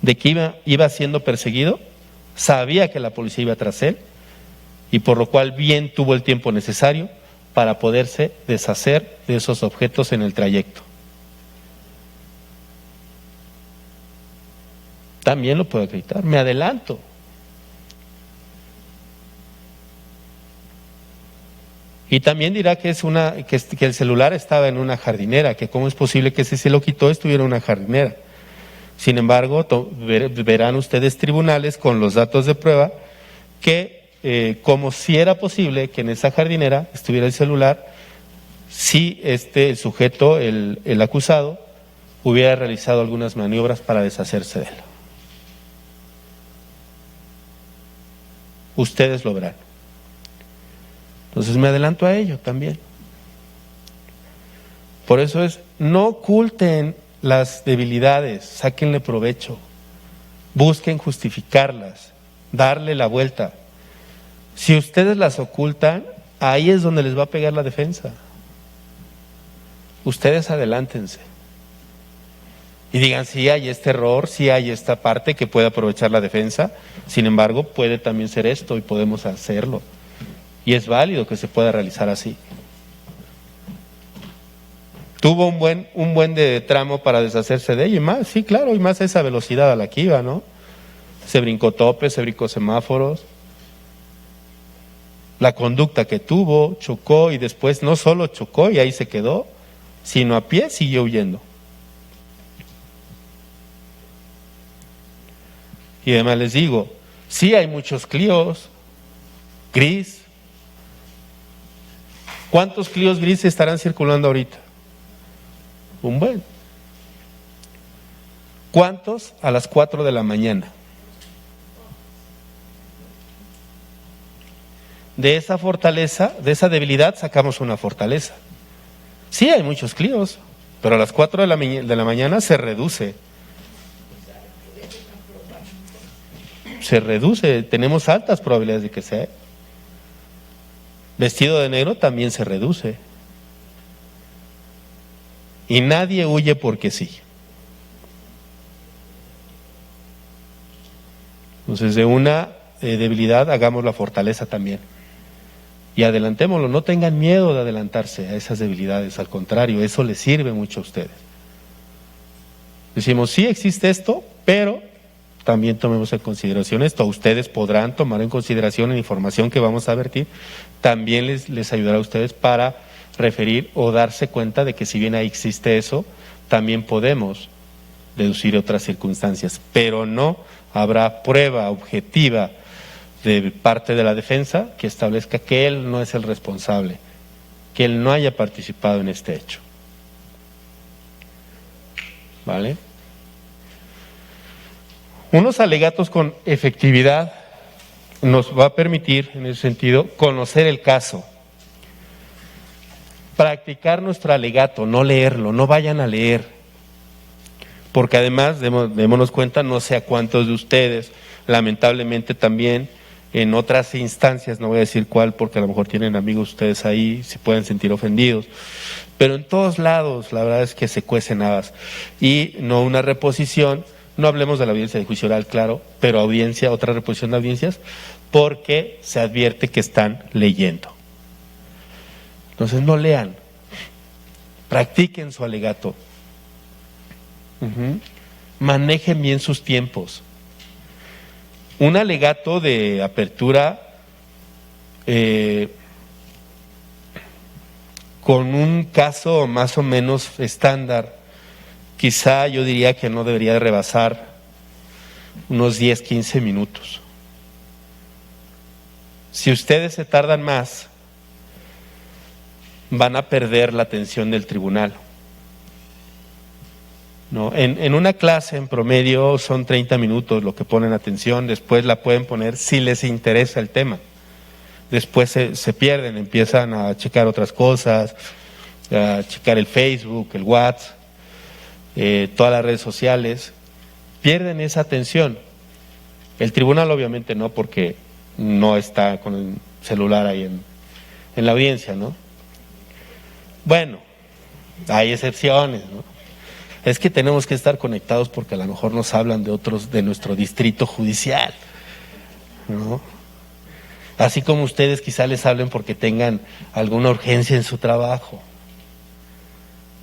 de que iba siendo perseguido, sabía que la policía iba tras él, y por lo cual bien tuvo el tiempo necesario para poderse deshacer de esos objetos en el trayecto. También lo puedo acreditar, me adelanto. Y también dirá que que el celular estaba en una jardinera, que cómo es posible que si se lo quitó estuviera en una jardinera. Sin embargo, verán ustedes tribunales con los datos de prueba que como si era posible que en esa jardinera estuviera el celular, si el sujeto, el acusado, hubiera realizado algunas maniobras para deshacerse de él. Ustedes lo verán. Entonces me adelanto a ello también. Por eso no oculten las debilidades, sáquenle provecho, busquen justificarlas, darle la vuelta. Si ustedes las ocultan, ahí es donde les va a pegar la defensa. Ustedes adelántense y digan, sí hay este error, sí hay esta parte que puede aprovechar la defensa, sin embargo puede también ser esto y podemos hacerlo. Y es válido que se pueda realizar así. Tuvo un buen de tramo para deshacerse de ello, y más, sí, claro, y más a esa velocidad a la que iba, ¿no? Se brincó topes, se brincó semáforos. La conducta que tuvo, chocó y después no solo chocó y ahí se quedó, sino a pie siguió huyendo. Y además les digo, sí hay muchos Clios gris. ¿Cuántos Clios gris estarán circulando ahorita? Un buen. ¿Cuántos a las 4 de la mañana? De esa fortaleza, de esa debilidad sacamos una fortaleza. Sí hay muchos Clios, pero a las 4 de la mañana se reduce. Se reduce, tenemos altas probabilidades de que sea. Vestido de negro también se reduce. Y nadie huye porque sí. Entonces, de una debilidad hagamos la fortaleza también. Y adelantémoslo, no tengan miedo de adelantarse a esas debilidades, al contrario, eso les sirve mucho a ustedes. Decimos, sí existe esto, pero también tomemos en consideración esto. Ustedes podrán tomar en consideración la información que vamos a vertir, también les ayudará a ustedes para referir o darse cuenta de que si bien ahí existe eso, también podemos deducir otras circunstancias, pero no habrá prueba objetiva de parte de la defensa que establezca que él no es el responsable, que él no haya participado en este hecho. ¿Vale? Unos alegatos con efectividad nos va a permitir, en ese sentido, conocer el caso, practicar nuestro alegato, no leerlo, no vayan a leer, porque además, démonos cuenta, no sé a cuántos de ustedes, lamentablemente también en otras instancias, no voy a decir cuál porque a lo mejor tienen amigos ustedes ahí, se pueden sentir ofendidos, pero en todos lados la verdad es que se cuecen habas y no una reposición, no hablemos de la audiencia de juicio oral, claro, pero audiencia, otra reposición de audiencias, porque se advierte que están leyendo. Entonces no lean, practiquen su alegato, manejen bien sus tiempos. Un alegato de apertura con un caso más o menos estándar, quizá yo diría que no debería de rebasar unos 10-15 minutos. Si ustedes se tardan más, van a perder la atención del tribunal. ¿No? En una clase en promedio son 30 minutos lo que ponen atención, después la pueden poner si les interesa el tema. Después se pierden, empiezan a checar otras cosas, a checar el Facebook, el WhatsApp, todas las redes sociales, pierden esa atención. El tribunal obviamente no, porque no está con el celular ahí en la audiencia, ¿no? Bueno, hay excepciones, ¿no? Es que tenemos que estar conectados porque a lo mejor nos hablan de otros de nuestro distrito judicial, ¿no? Así como ustedes quizá les hablen porque tengan alguna urgencia en su trabajo.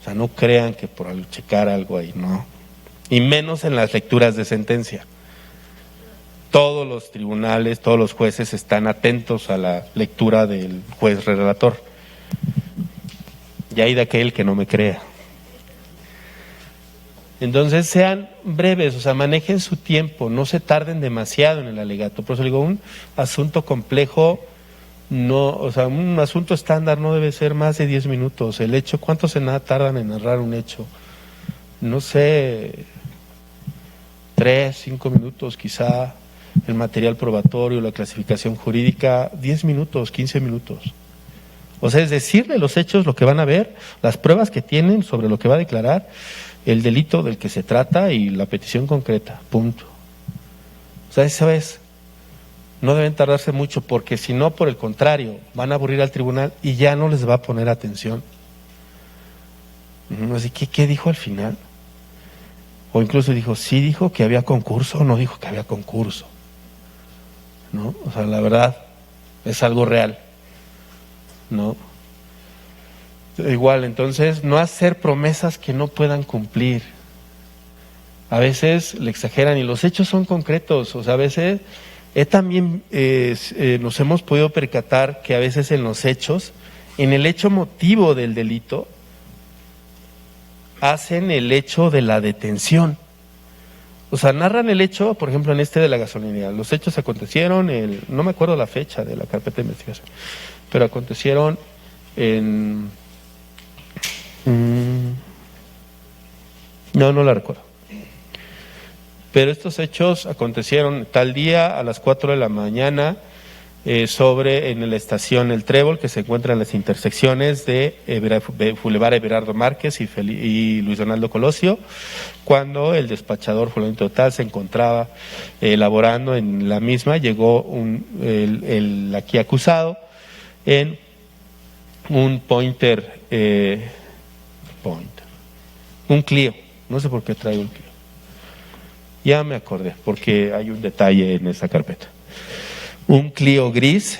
O sea, no crean que por checar algo ahí, no. Y menos en las lecturas de sentencia. Todos los tribunales, todos los jueces están atentos a la lectura del juez relator. Y hay de aquel que no me crea. Entonces sean breves, o sea, manejen su tiempo, no se tarden demasiado en el alegato. Por eso digo, un asunto complejo, no, o sea, un asunto estándar no debe ser más de 10 minutos. El hecho, ¿cuánto se tardan en narrar un hecho? No sé, 3, 5 minutos quizá. El material probatorio, la clasificación jurídica, 10 minutos, 15 minutos. O sea, es decirle los hechos, lo que van a ver, las pruebas que tienen sobre lo que va a declarar, el delito del que se trata y la petición concreta, punto. O sea, esa vez no deben tardarse mucho porque si no, por el contrario, van a aburrir al tribunal y ya no les va a poner atención. Así que, ¿qué dijo al final? O incluso dijo, sí dijo que había concurso o no dijo que había concurso. ¿No? O sea, la verdad es algo real, ¿no? Igual, entonces, no hacer promesas que no puedan cumplir. A veces le exageran y los hechos son concretos. O sea, a veces también nos hemos podido percatar que a veces en los hechos, en el hecho motivo del delito, hacen el hecho de la detención. O sea, narran el hecho, por ejemplo, en este de la gasolinera. Los hechos acontecieron, no me acuerdo la fecha de la carpeta de investigación, pero acontecieron en... No la recuerdo. Pero estos hechos acontecieron tal día a las 4 de la mañana en la estación El Trébol, que se encuentra en las intersecciones de Boulevard Everardo Márquez y Luis Donaldo Colosio, cuando el despachador fulanito tal se encontraba laborando en la misma. Llegó el aquí acusado en un Pointer, un Clio, no sé por qué traigo el Clio, ya me acordé, porque hay un detalle en esa carpeta. Un Clio gris,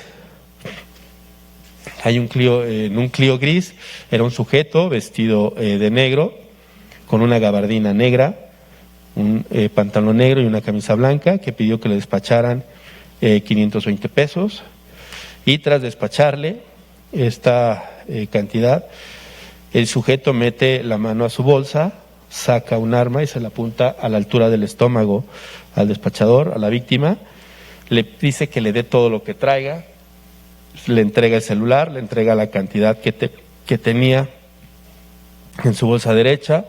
en un Clio gris, era un sujeto vestido de negro, con una gabardina negra, un pantalón negro y una camisa blanca, que pidió que le despacharan 520 pesos, y tras despacharle esta cantidad, el sujeto mete la mano a su bolsa, saca un arma y se la apunta a la altura del estómago al despachador, a la víctima. Le dice que le dé todo lo que traiga, le entrega el celular, le entrega la cantidad que tenía en su bolsa derecha,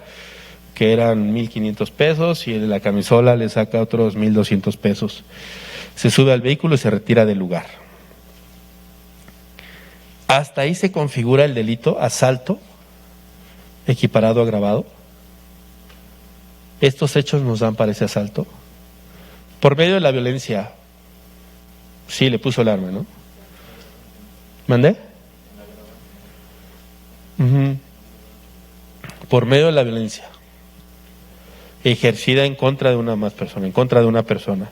que eran 1,500 pesos, y en la camisola le saca otros 1,200 pesos. Se sube al vehículo y se retira del lugar. Hasta ahí se configura el delito asalto equiparado a agravado. Estos hechos nos dan para ese asalto. Por medio de la violencia. Sí, le puso el arma, ¿no? ¿Mandé? Por medio de la violencia ejercida en contra de una persona,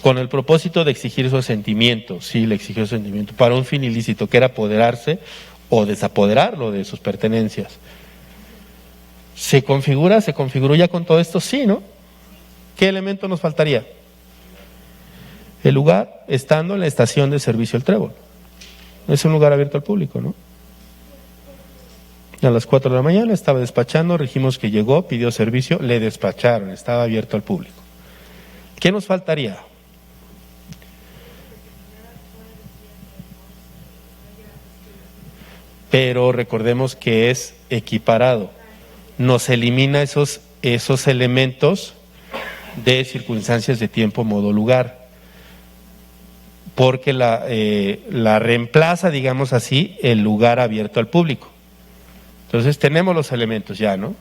con el propósito de exigir su asentimiento. Sí, le exigió su asentimiento para un fin ilícito, que era apoderarse o desapoderarlo de sus pertenencias. ¿Se configuró ya con todo esto? Sí, ¿no? ¿Qué elemento nos faltaría? El lugar estando en la estación de servicio El Trébol. Es un lugar abierto al público, ¿no? A las 4 de la mañana estaba despachando, dijimos que llegó, pidió servicio, le despacharon, estaba abierto al público. ¿Qué nos faltaría? Pero recordemos que es equiparado. Nos elimina esos elementos de circunstancias de tiempo, modo, lugar. Porque la reemplaza, digamos así, el lugar abierto al público. Entonces tenemos los elementos ya, ¿no?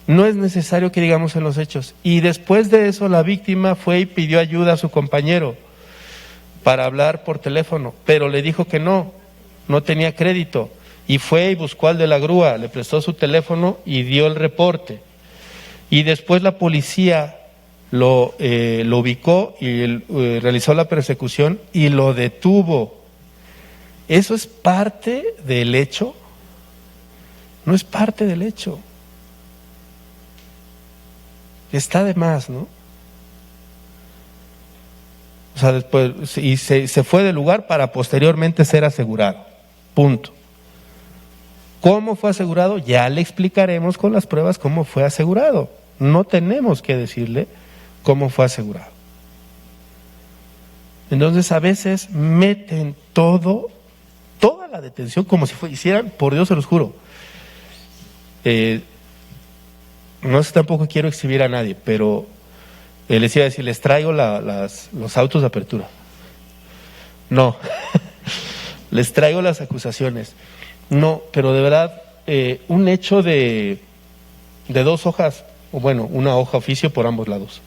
No es necesario que digamos en los hechos. Y después de eso la víctima fue y pidió ayuda a su compañero para hablar por teléfono, pero le dijo que no tenía crédito. Y fue y buscó al de la grúa, le prestó su teléfono y dio el reporte. Y después la policía lo ubicó y realizó la persecución y lo detuvo. ¿Eso es parte del hecho? No es parte del hecho. Está de más, ¿no? O sea, después, y se fue del lugar para posteriormente ser asegurado. Punto. ¿Cómo fue asegurado? Ya le explicaremos con las pruebas cómo fue asegurado. No tenemos que decirle cómo fue asegurado. Entonces a veces meten toda la detención como si hicieran, por Dios se los juro. No sé, tampoco quiero exhibir a nadie, pero les iba a decir, les traigo los autos de apertura. No, les traigo las acusaciones. No, pero de verdad, un hecho de 2 hojas, o bueno, una hoja oficio por ambos lados.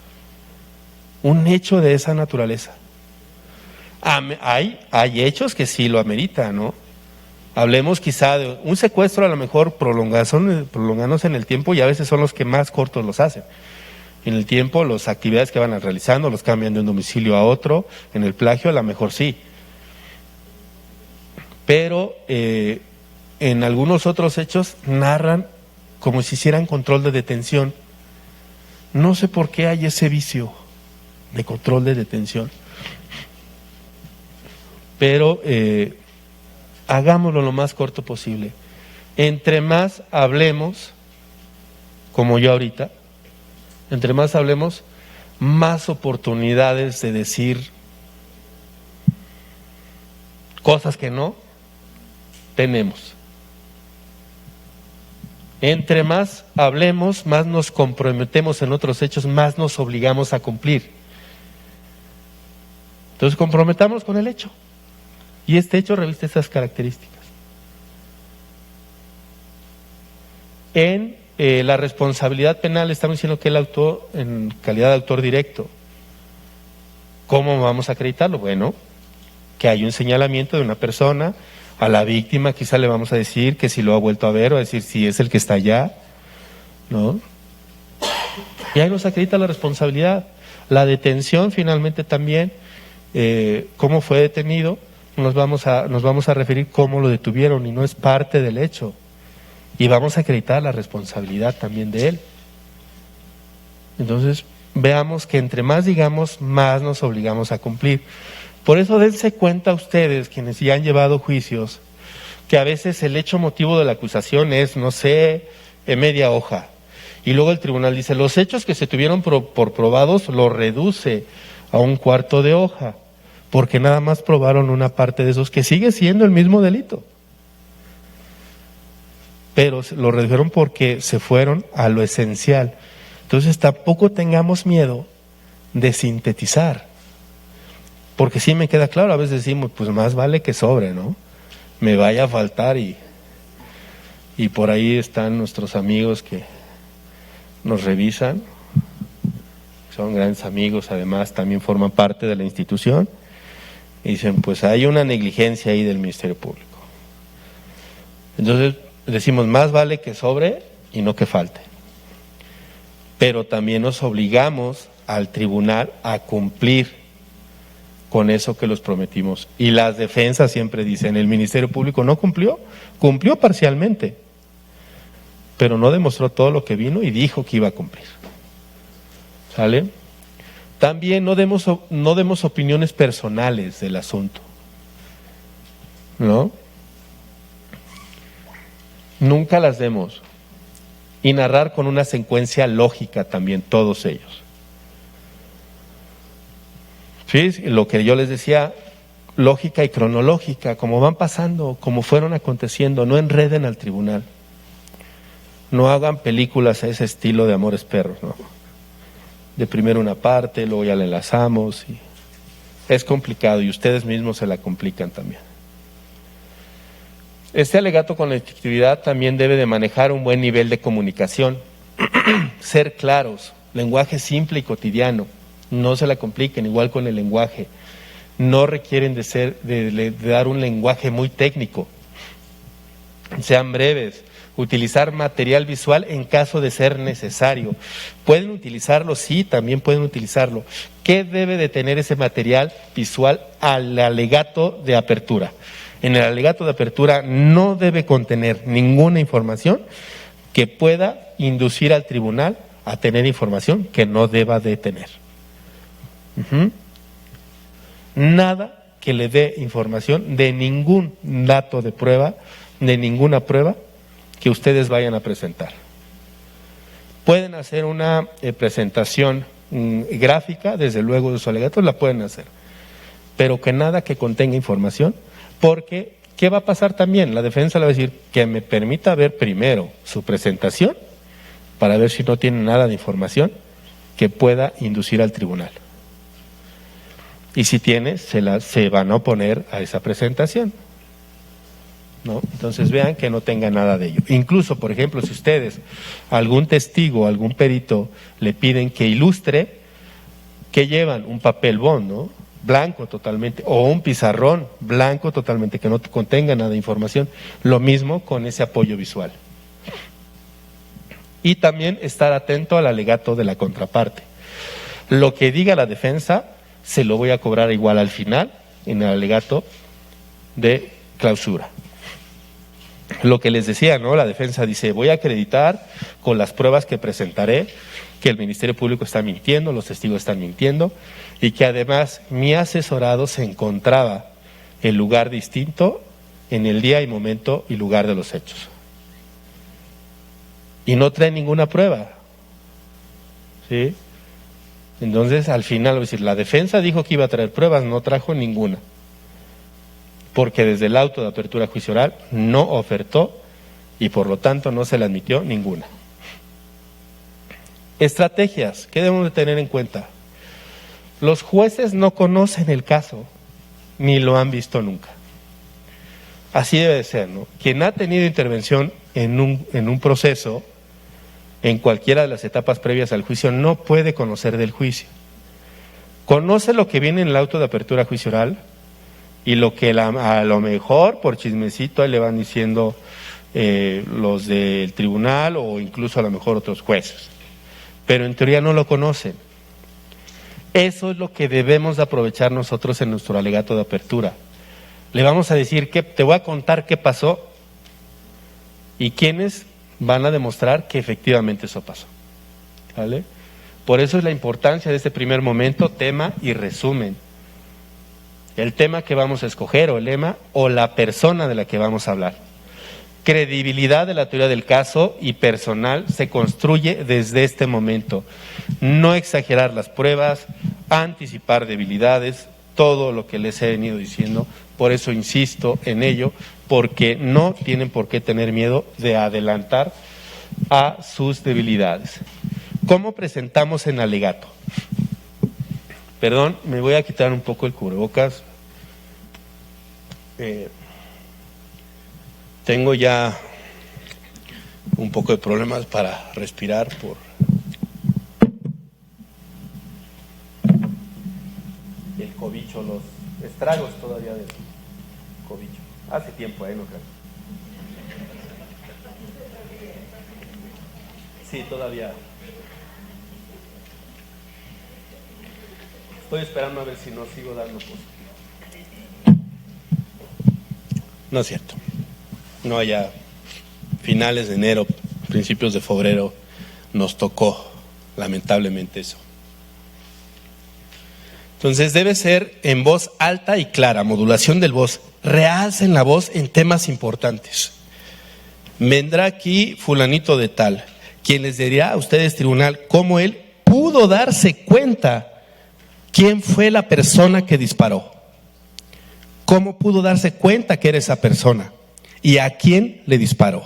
Un hecho de esa naturaleza. Hay hechos que sí lo ameritan, ¿no? Hablemos quizá de un secuestro, a lo mejor prolongándose en el tiempo, y a veces son los que más cortos los hacen. En el tiempo, las actividades que van realizando, los cambian de un domicilio a otro. En el plagio, a lo mejor sí. Pero en algunos otros hechos narran como si hicieran control de detención. No sé por qué hay ese vicio de control de detención. Pero hagámoslo lo más corto posible. Entre más hablemos, como yo ahorita, entre más hablemos, más oportunidades de decir cosas que no tenemos. Entre más hablemos, más nos comprometemos en otros hechos, más nos obligamos a cumplir. Entonces comprometamos con el hecho. Y este hecho reviste esas características. En la responsabilidad penal estamos diciendo que él actuó en calidad de autor directo. ¿Cómo vamos a acreditarlo? Bueno, que hay un señalamiento de una persona, a la víctima quizá le vamos a decir que si lo ha vuelto a ver, o a decir si es el que está allá, ¿no? Y ahí nos acredita la responsabilidad. La detención finalmente también, cómo fue detenido, nos vamos a referir cómo lo detuvieron y no es parte del hecho. Y vamos a acreditar la responsabilidad también de él. Entonces, veamos que entre más digamos, más nos obligamos a cumplir. Por eso dense cuenta ustedes, quienes ya han llevado juicios, que a veces el hecho motivo de la acusación es, no sé, en media hoja. Y luego el tribunal dice, los hechos que se tuvieron por probados lo reduce a un cuarto de hoja, porque nada más probaron una parte de esos, que sigue siendo el mismo delito. Pero lo redujeron porque se fueron a lo esencial. Entonces tampoco tengamos miedo de sintetizar, porque sí me queda claro, a veces decimos, pues más vale que sobre, ¿no? Me vaya a faltar y por ahí están nuestros amigos que nos revisan, son grandes amigos, además también forman parte de la institución, y dicen, pues hay una negligencia ahí del Ministerio Público. Entonces decimos, más vale que sobre y no que falte. Pero también nos obligamos al tribunal a cumplir con eso que los prometimos. Y las defensas siempre dicen, el Ministerio Público no cumplió, cumplió parcialmente, pero no demostró todo lo que vino y dijo que iba a cumplir. ¿Sale? También no demos opiniones personales del asunto, ¿no? Nunca las demos. Y narrar con una secuencia lógica también, todos ellos. ¿Sí? Lo que yo les decía, lógica y cronológica, como van pasando, como fueron aconteciendo, no enreden al tribunal. No hagan películas a ese estilo de Amores Perros, ¿no? De primero una parte, luego ya la enlazamos. Y es complicado y ustedes mismos se la complican también. Este alegato con la efectividad también debe de manejar un buen nivel de comunicación, ser claros, lenguaje simple y cotidiano, no se la compliquen, igual con el lenguaje, no requieren de dar un lenguaje muy técnico, sean breves, utilizar material visual en caso de ser necesario. ¿Pueden utilizarlo? Sí, también pueden utilizarlo. ¿Qué debe de tener ese material visual al alegato de apertura? En el alegato de apertura no debe contener ninguna información que pueda inducir al tribunal a tener información que no deba de tener. Nada que le dé información de ningún dato de prueba, de ninguna prueba que ustedes vayan a presentar. Pueden hacer una presentación gráfica, desde luego de su alegato, la pueden hacer, pero que nada que contenga información. Porque, ¿qué va a pasar también? La defensa le va a decir que me permita ver primero su presentación para ver si no tiene nada de información que pueda inducir al tribunal. Y si tiene, se van a oponer a esa presentación, ¿no? Entonces vean que no tenga nada de ello. Incluso, por ejemplo, si ustedes, algún testigo, algún perito, le piden que ilustre, ¿qué llevan? Un papel bond, ¿no? Blanco totalmente, o un pizarrón blanco totalmente, que no contenga nada de información. Lo mismo con ese apoyo visual. Y también estar atento al alegato de la contraparte. Lo que diga la defensa, se lo voy a cobrar igual al final, en el alegato de clausura. Lo que les decía, ¿no? La defensa dice, voy a acreditar con las pruebas que presentaré que el Ministerio Público está mintiendo, los testigos están mintiendo, y que además mi asesorado se encontraba en lugar distinto en el día y momento y lugar de los hechos. Y no trae ninguna prueba, ¿sí? Entonces, al final, es decir, la defensa dijo que iba a traer pruebas, no trajo ninguna, porque desde el auto de apertura a juicio oral no ofertó y por lo tanto no se le admitió ninguna. Estrategias, ¿qué debemos de tener en cuenta? Los jueces no conocen el caso, ni lo han visto nunca. Así debe de ser, ¿no? Quien ha tenido intervención en un proceso, en cualquiera de las etapas previas al juicio, no puede conocer del juicio. Conoce lo que viene en el auto de apertura a juicio oral y lo que a lo mejor por chismecito le van diciendo los del tribunal o incluso a lo mejor otros jueces. Pero en teoría no lo conocen. Eso es lo que debemos de aprovechar nosotros en nuestro alegato de apertura. Le vamos a decir que te voy a contar qué pasó y quiénes van a demostrar que efectivamente eso pasó. ¿Vale? Por eso es la importancia de este primer momento, tema y resumen. El tema que vamos a escoger, o el lema, o la persona de la que vamos a hablar. Credibilidad de la teoría del caso y personal se construye desde este momento. No exagerar las pruebas, anticipar debilidades, todo lo que les he venido diciendo. Por eso insisto en ello, porque no tienen por qué tener miedo de adelantar a sus debilidades. ¿Cómo presentamos en alegato? Perdón, me voy a quitar un poco el cubrebocas. Tengo ya un poco de problemas para respirar por el cobicho, los estragos todavía del cobicho. Hace tiempo, no creo. Sí, todavía. Estoy esperando a ver si no sigo dando positivo. No es cierto. No, ya finales de enero, principios de febrero, nos tocó lamentablemente eso. Entonces debe ser en voz alta y clara, modulación del voz. Realcen la voz en temas importantes. Vendrá aquí fulanito de tal, quien les dirá a ustedes, tribunal, cómo él pudo darse cuenta quién fue la persona que disparó. ¿Cómo pudo darse cuenta que era esa persona? ¿Y a quién le disparó?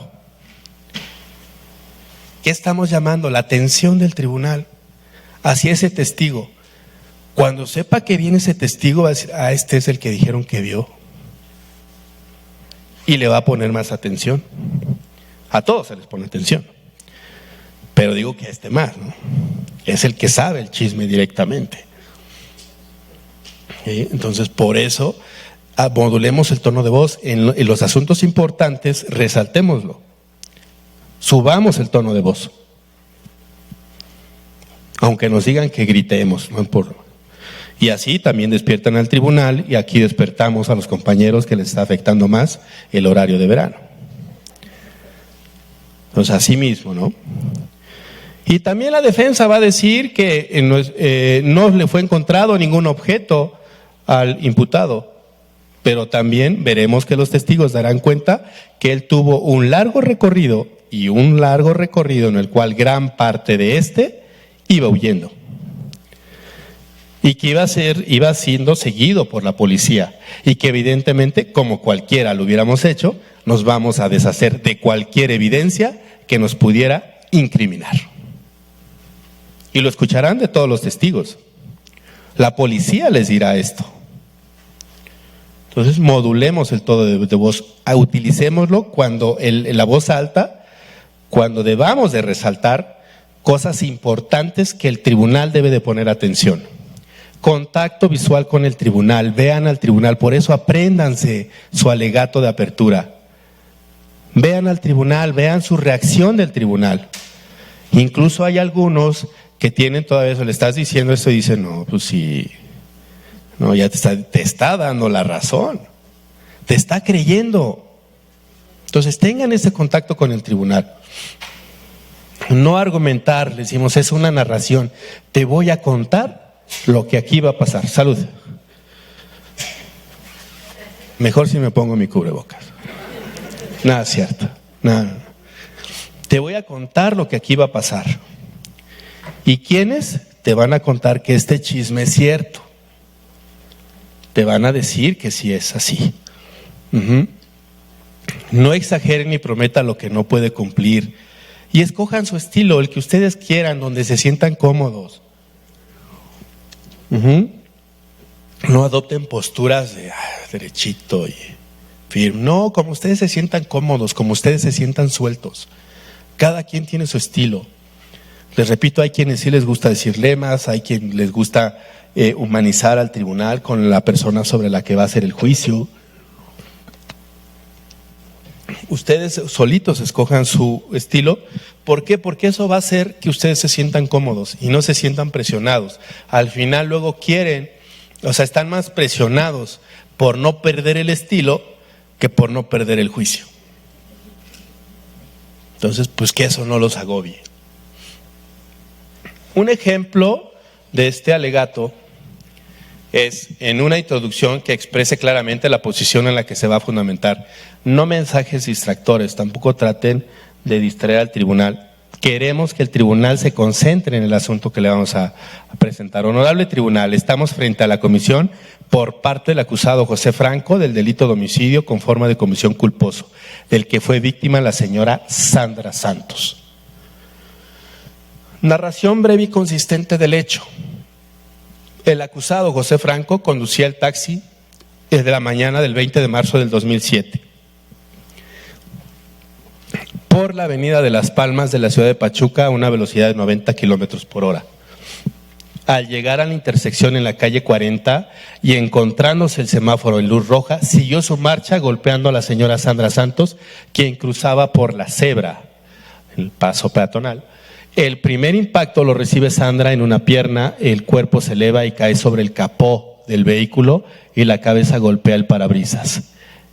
¿Qué estamos llamando? La atención del tribunal hacia ese testigo. Cuando sepa que viene ese testigo, va a decir, este es el que dijeron que vio. Y le va a poner más atención. A todos se les pone atención. Pero digo que a este más, ¿no? Es el que sabe el chisme directamente. ¿Sí? Entonces, por eso, modulemos el tono de voz. En los asuntos importantes, resaltémoslo. Subamos el tono de voz. Aunque nos digan que gritemos, no importa. Y así también despiertan al tribunal y aquí despertamos a los compañeros que les está afectando más el horario de verano. Entonces, así mismo, ¿no? Y también la defensa va a decir que no le fue encontrado ningún objeto al imputado, pero también veremos que los testigos darán cuenta que él tuvo un largo recorrido en el cual gran parte de iba huyendo y que iba siendo seguido por la policía y que evidentemente, como cualquiera lo hubiéramos hecho, nos vamos a deshacer de cualquier evidencia que nos pudiera incriminar. Y lo escucharán de todos los testigos. La policía les dirá esto. Entonces modulemos el tono de voz, utilicémoslo cuando la voz alta, cuando debamos de resaltar cosas importantes que el tribunal debe de poner atención. Contacto visual con el tribunal, vean al tribunal, por eso apréndanse su alegato de apertura. Vean al tribunal, vean su reacción del tribunal. Incluso hay algunos que tienen todavía eso, le estás diciendo esto y dicen, no, pues sí, no, ya te está dando la razón, te está creyendo. Entonces tengan ese contacto con el tribunal. No argumentar, le decimos, es una narración, te voy a contar lo que aquí va a pasar. Salud. Mejor si me pongo mi cubrebocas. Nada es cierto, nada. Te voy a contar lo que aquí va a pasar. ¿Y quiénes? Te van a contar que este chisme es cierto. Te van a decir que sí es así. No exageren ni prometan lo que no puede cumplir. Y escojan su estilo, el que ustedes quieran, donde se sientan cómodos. No adopten posturas de derechito y firme. No, como ustedes se sientan cómodos, como ustedes se sientan sueltos. Cada quien tiene su estilo. Les repito, hay quienes sí les gusta decir lemas, hay quien les gusta humanizar al tribunal con la persona sobre la que va a hacer el juicio. Ustedes solitos escojan su estilo. ¿Por qué? Porque eso va a hacer que ustedes se sientan cómodos y no se sientan presionados. Al final luego quieren, están más presionados por no perder el estilo que por no perder el juicio. Entonces, pues que eso no los agobie. Un ejemplo de este alegato es en una introducción que exprese claramente la posición en la que se va a fundamentar. No mensajes distractores, tampoco traten de distraer al tribunal. Queremos que el tribunal se concentre en el asunto que le vamos a presentar. Honorable tribunal, estamos frente a la comisión por parte del acusado José Franco del delito de homicidio con forma de comisión culposo, del que fue víctima la señora Sandra Santos. Narración breve y consistente del hecho. El acusado José Franco conducía el taxi desde la mañana del 20 de marzo del 2007 por la avenida de Las Palmas de la ciudad de Pachuca a una velocidad de 90 kilómetros por hora. Al llegar a la intersección en la calle 40 y encontrándose el semáforo en luz roja, siguió su marcha golpeando a la señora Sandra Santos, quien cruzaba por la cebra, el paso peatonal. El primer impacto lo recibe Sandra en una pierna, el cuerpo se eleva y cae sobre el capó del vehículo y la cabeza golpea el parabrisas.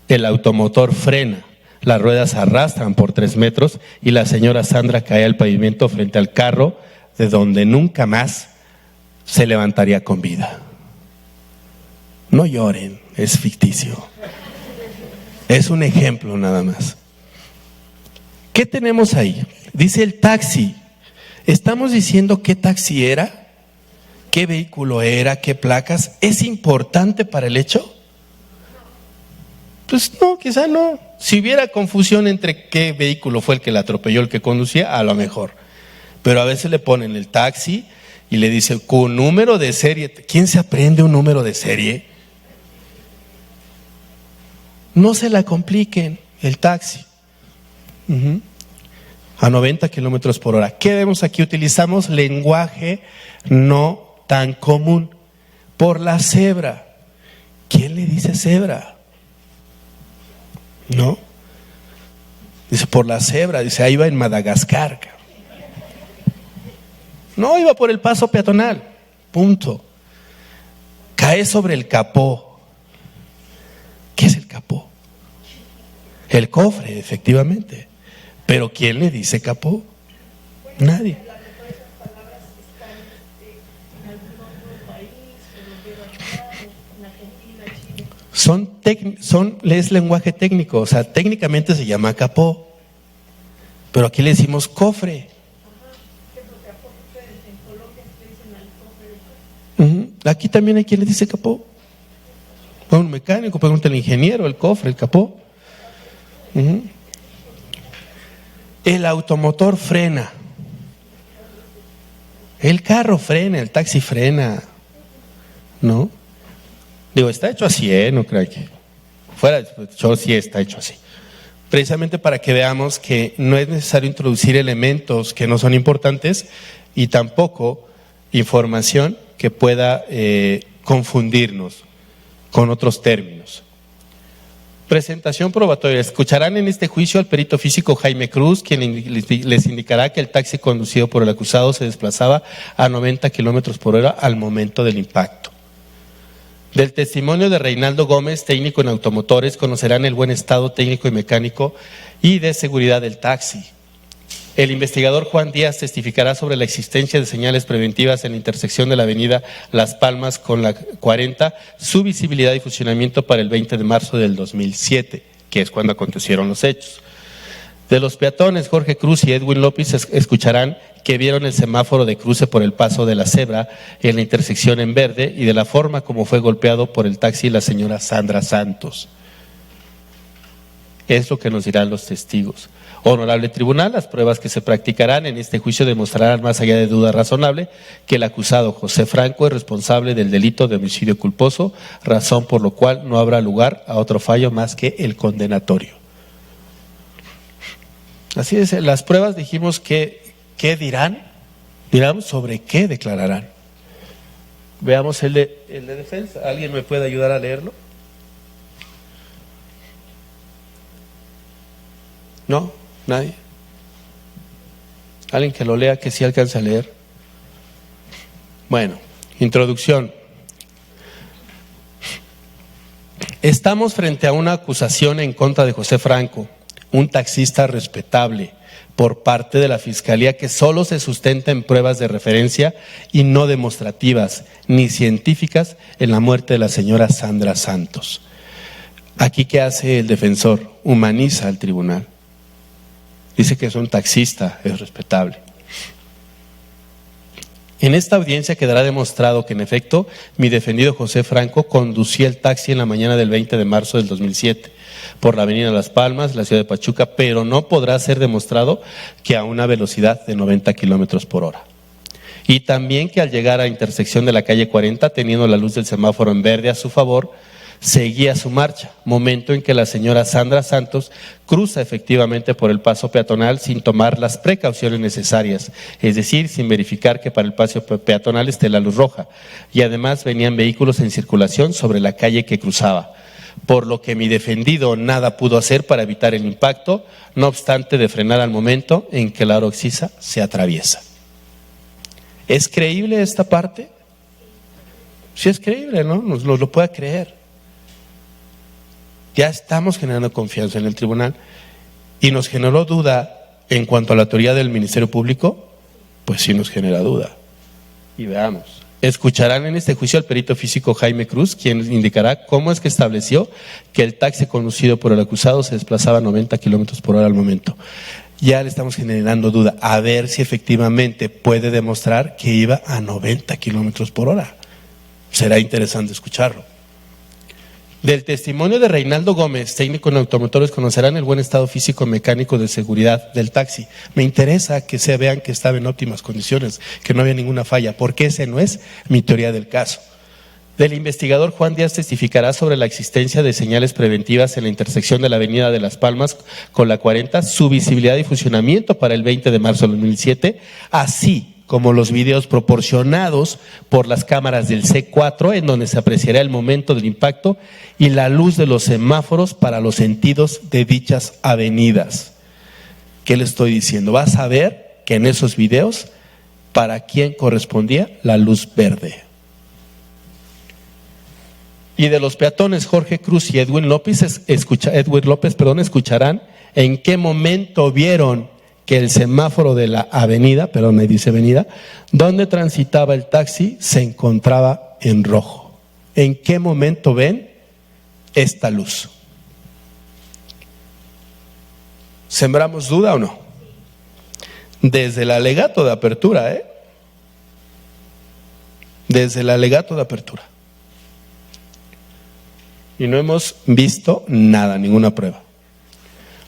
El automotor frena, las ruedas arrastran por 3 metros y la señora Sandra cae al pavimento frente al carro, de donde nunca más se levantaría con vida. No lloren, es ficticio. Es un ejemplo nada más. ¿Qué tenemos ahí? Dice el taxi. ¿Estamos diciendo qué taxi era? ¿Qué vehículo era? ¿Qué placas? ¿Es importante para el hecho? Pues no, quizá no. Si hubiera confusión entre qué vehículo fue el que la atropelló, el que conducía, a lo mejor. Pero a veces le ponen el taxi y le dicen con número de serie. ¿Quién se aprende un número de serie? No se la compliquen, el taxi. A 90 kilómetros por hora. ¿Qué vemos aquí? Utilizamos lenguaje no tan común. Por la cebra. ¿Quién le dice cebra? ¿No? Dice por la cebra, dice ahí va en Madagascar. No, iba por el paso peatonal, punto. Cae sobre el capó. ¿Qué es el capó? El cofre, efectivamente. Pero ¿quién le dice capó? Nadie. Es lenguaje técnico, técnicamente se llama capó, pero aquí le decimos cofre. Aquí también hay quien le dice capó. Un mecánico, pregúntale al ingeniero, el cofre, el capó. El automotor frena. El carro frena, el taxi frena, ¿no? Digo, está hecho así, no creo que fuera, yo sí está hecho así. Precisamente para que veamos que no es necesario introducir elementos que no son importantes y tampoco información que pueda confundirnos con otros términos. Presentación probatoria. Escucharán en este juicio al perito físico Jaime Cruz, quien les indicará que el taxi conducido por el acusado se desplazaba a 90 kilómetros por hora al momento del impacto. Del testimonio de Reinaldo Gómez, técnico en automotores, conocerán el buen estado técnico y mecánico y de seguridad del taxi. El investigador Juan Díaz testificará sobre la existencia de señales preventivas en la intersección de la avenida Las Palmas con la 40, su visibilidad y funcionamiento para el 20 de marzo del 2007, que es cuando acontecieron los hechos. De los peatones, Jorge Cruz y Edwin López escucharán que vieron el semáforo de cruce por el paso de la cebra en la intersección en verde y de la forma como fue golpeado por el taxi la señora Sandra Santos. Es lo que nos dirán los testigos. Honorable tribunal, las pruebas que se practicarán en este juicio demostrarán más allá de duda razonable que el acusado José Franco es responsable del delito de homicidio culposo, razón por lo cual no habrá lugar a otro fallo más que el condenatorio. Así es, las pruebas dijimos que, ¿qué dirán? Dirán sobre qué declararán. Veamos el de defensa. ¿Alguien me puede ayudar a leerlo? ¿No? ¿Nadie? ¿Alguien que lo lea, que sí alcance a leer? Bueno, introducción. Estamos frente a una acusación en contra de José Franco, un taxista respetable, por parte de la Fiscalía que solo se sustenta en pruebas de referencia y no demostrativas ni científicas en la muerte de la señora Sandra Santos. Aquí, ¿qué hace el defensor? Humaniza al tribunal. Dice que es un taxista, es respetable. En esta audiencia quedará demostrado que en efecto mi defendido José Franco conducía el taxi en la mañana del 20 de marzo del 2007 por la avenida Las Palmas, la ciudad de Pachuca, pero no podrá ser demostrado que a una velocidad de 90 kilómetros por hora. Y también que al llegar a la intersección de la calle 40, teniendo la luz del semáforo en verde a su favor, seguía su marcha, momento en que la señora Sandra Santos cruza efectivamente por el paso peatonal sin tomar las precauciones necesarias, es decir, sin verificar que para el paso peatonal esté la luz roja, y además venían vehículos en circulación sobre la calle que cruzaba, por lo que mi defendido nada pudo hacer para evitar el impacto, no obstante de frenar al momento en que la hora oxisa se atraviesa. ¿Es creíble esta parte? Sí es creíble, ¿no? Nos lo puede creer. Ya estamos generando confianza en el tribunal y nos generó duda en cuanto a la teoría del Ministerio Público, pues sí nos genera duda. Y veamos. Escucharán en este juicio al perito físico Jaime Cruz, quien indicará cómo es que estableció que el taxi conducido por el acusado se desplazaba a 90 kilómetros por hora al momento. Ya le estamos generando duda, a ver si efectivamente puede demostrar que iba a 90 kilómetros por hora. Será interesante escucharlo. Del testimonio de Reinaldo Gómez, técnico en automotores, conocerán el buen estado físico mecánico de seguridad del taxi. Me interesa que se vean que estaba en óptimas condiciones, que no había ninguna falla, porque ese no es mi teoría del caso. Del investigador Juan Díaz testificará sobre la existencia de señales preventivas en la intersección de la avenida de Las Palmas con la 40, su visibilidad y funcionamiento para el 20 de marzo de 2007, así como los videos proporcionados por las cámaras del C4, en donde se apreciará el momento del impacto y la luz de los semáforos para los sentidos de dichas avenidas. ¿Qué le estoy diciendo? Vas a ver que en esos videos, ¿para quién correspondía la luz verde? Y de los peatones Jorge Cruz y Edwin López escucharán en qué momento vieron que el semáforo de la avenida, perdón, me dice avenida, donde transitaba el taxi se encontraba en rojo. ¿En qué momento ven esta luz? ¿Sembramos duda o no? Desde el alegato de apertura, Desde el alegato de apertura. Y no hemos visto nada, ninguna prueba.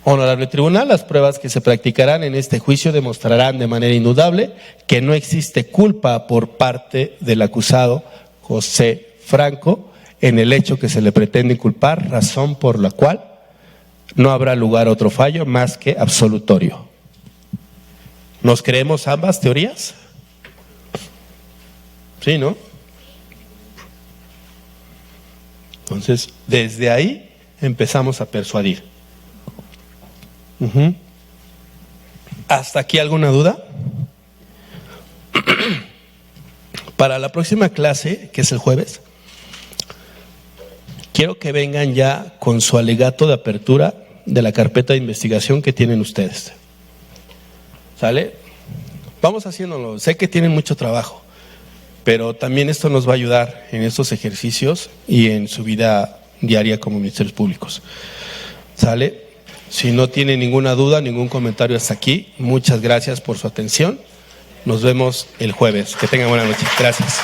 Honorable tribunal, las pruebas que se practicarán en este juicio demostrarán de manera indudable que no existe culpa por parte del acusado José Franco en el hecho que se le pretende inculpar, razón por la cual no habrá lugar a otro fallo más que absolutorio. ¿Nos creemos ambas teorías? Sí, ¿no? Entonces, desde ahí empezamos a persuadir. ¿Hasta aquí alguna duda? Para la próxima clase, que es el jueves, quiero que vengan ya con su alegato de apertura de la carpeta de investigación que tienen ustedes. ¿Sale? Vamos haciéndolo. Sé que tienen mucho trabajo, pero también esto nos va a ayudar en estos ejercicios y en su vida diaria como ministerios públicos. ¿Sale? Si no tiene ninguna duda, ningún comentario hasta aquí, muchas gracias por su atención. Nos vemos el jueves. Que tengan buena noche. Gracias.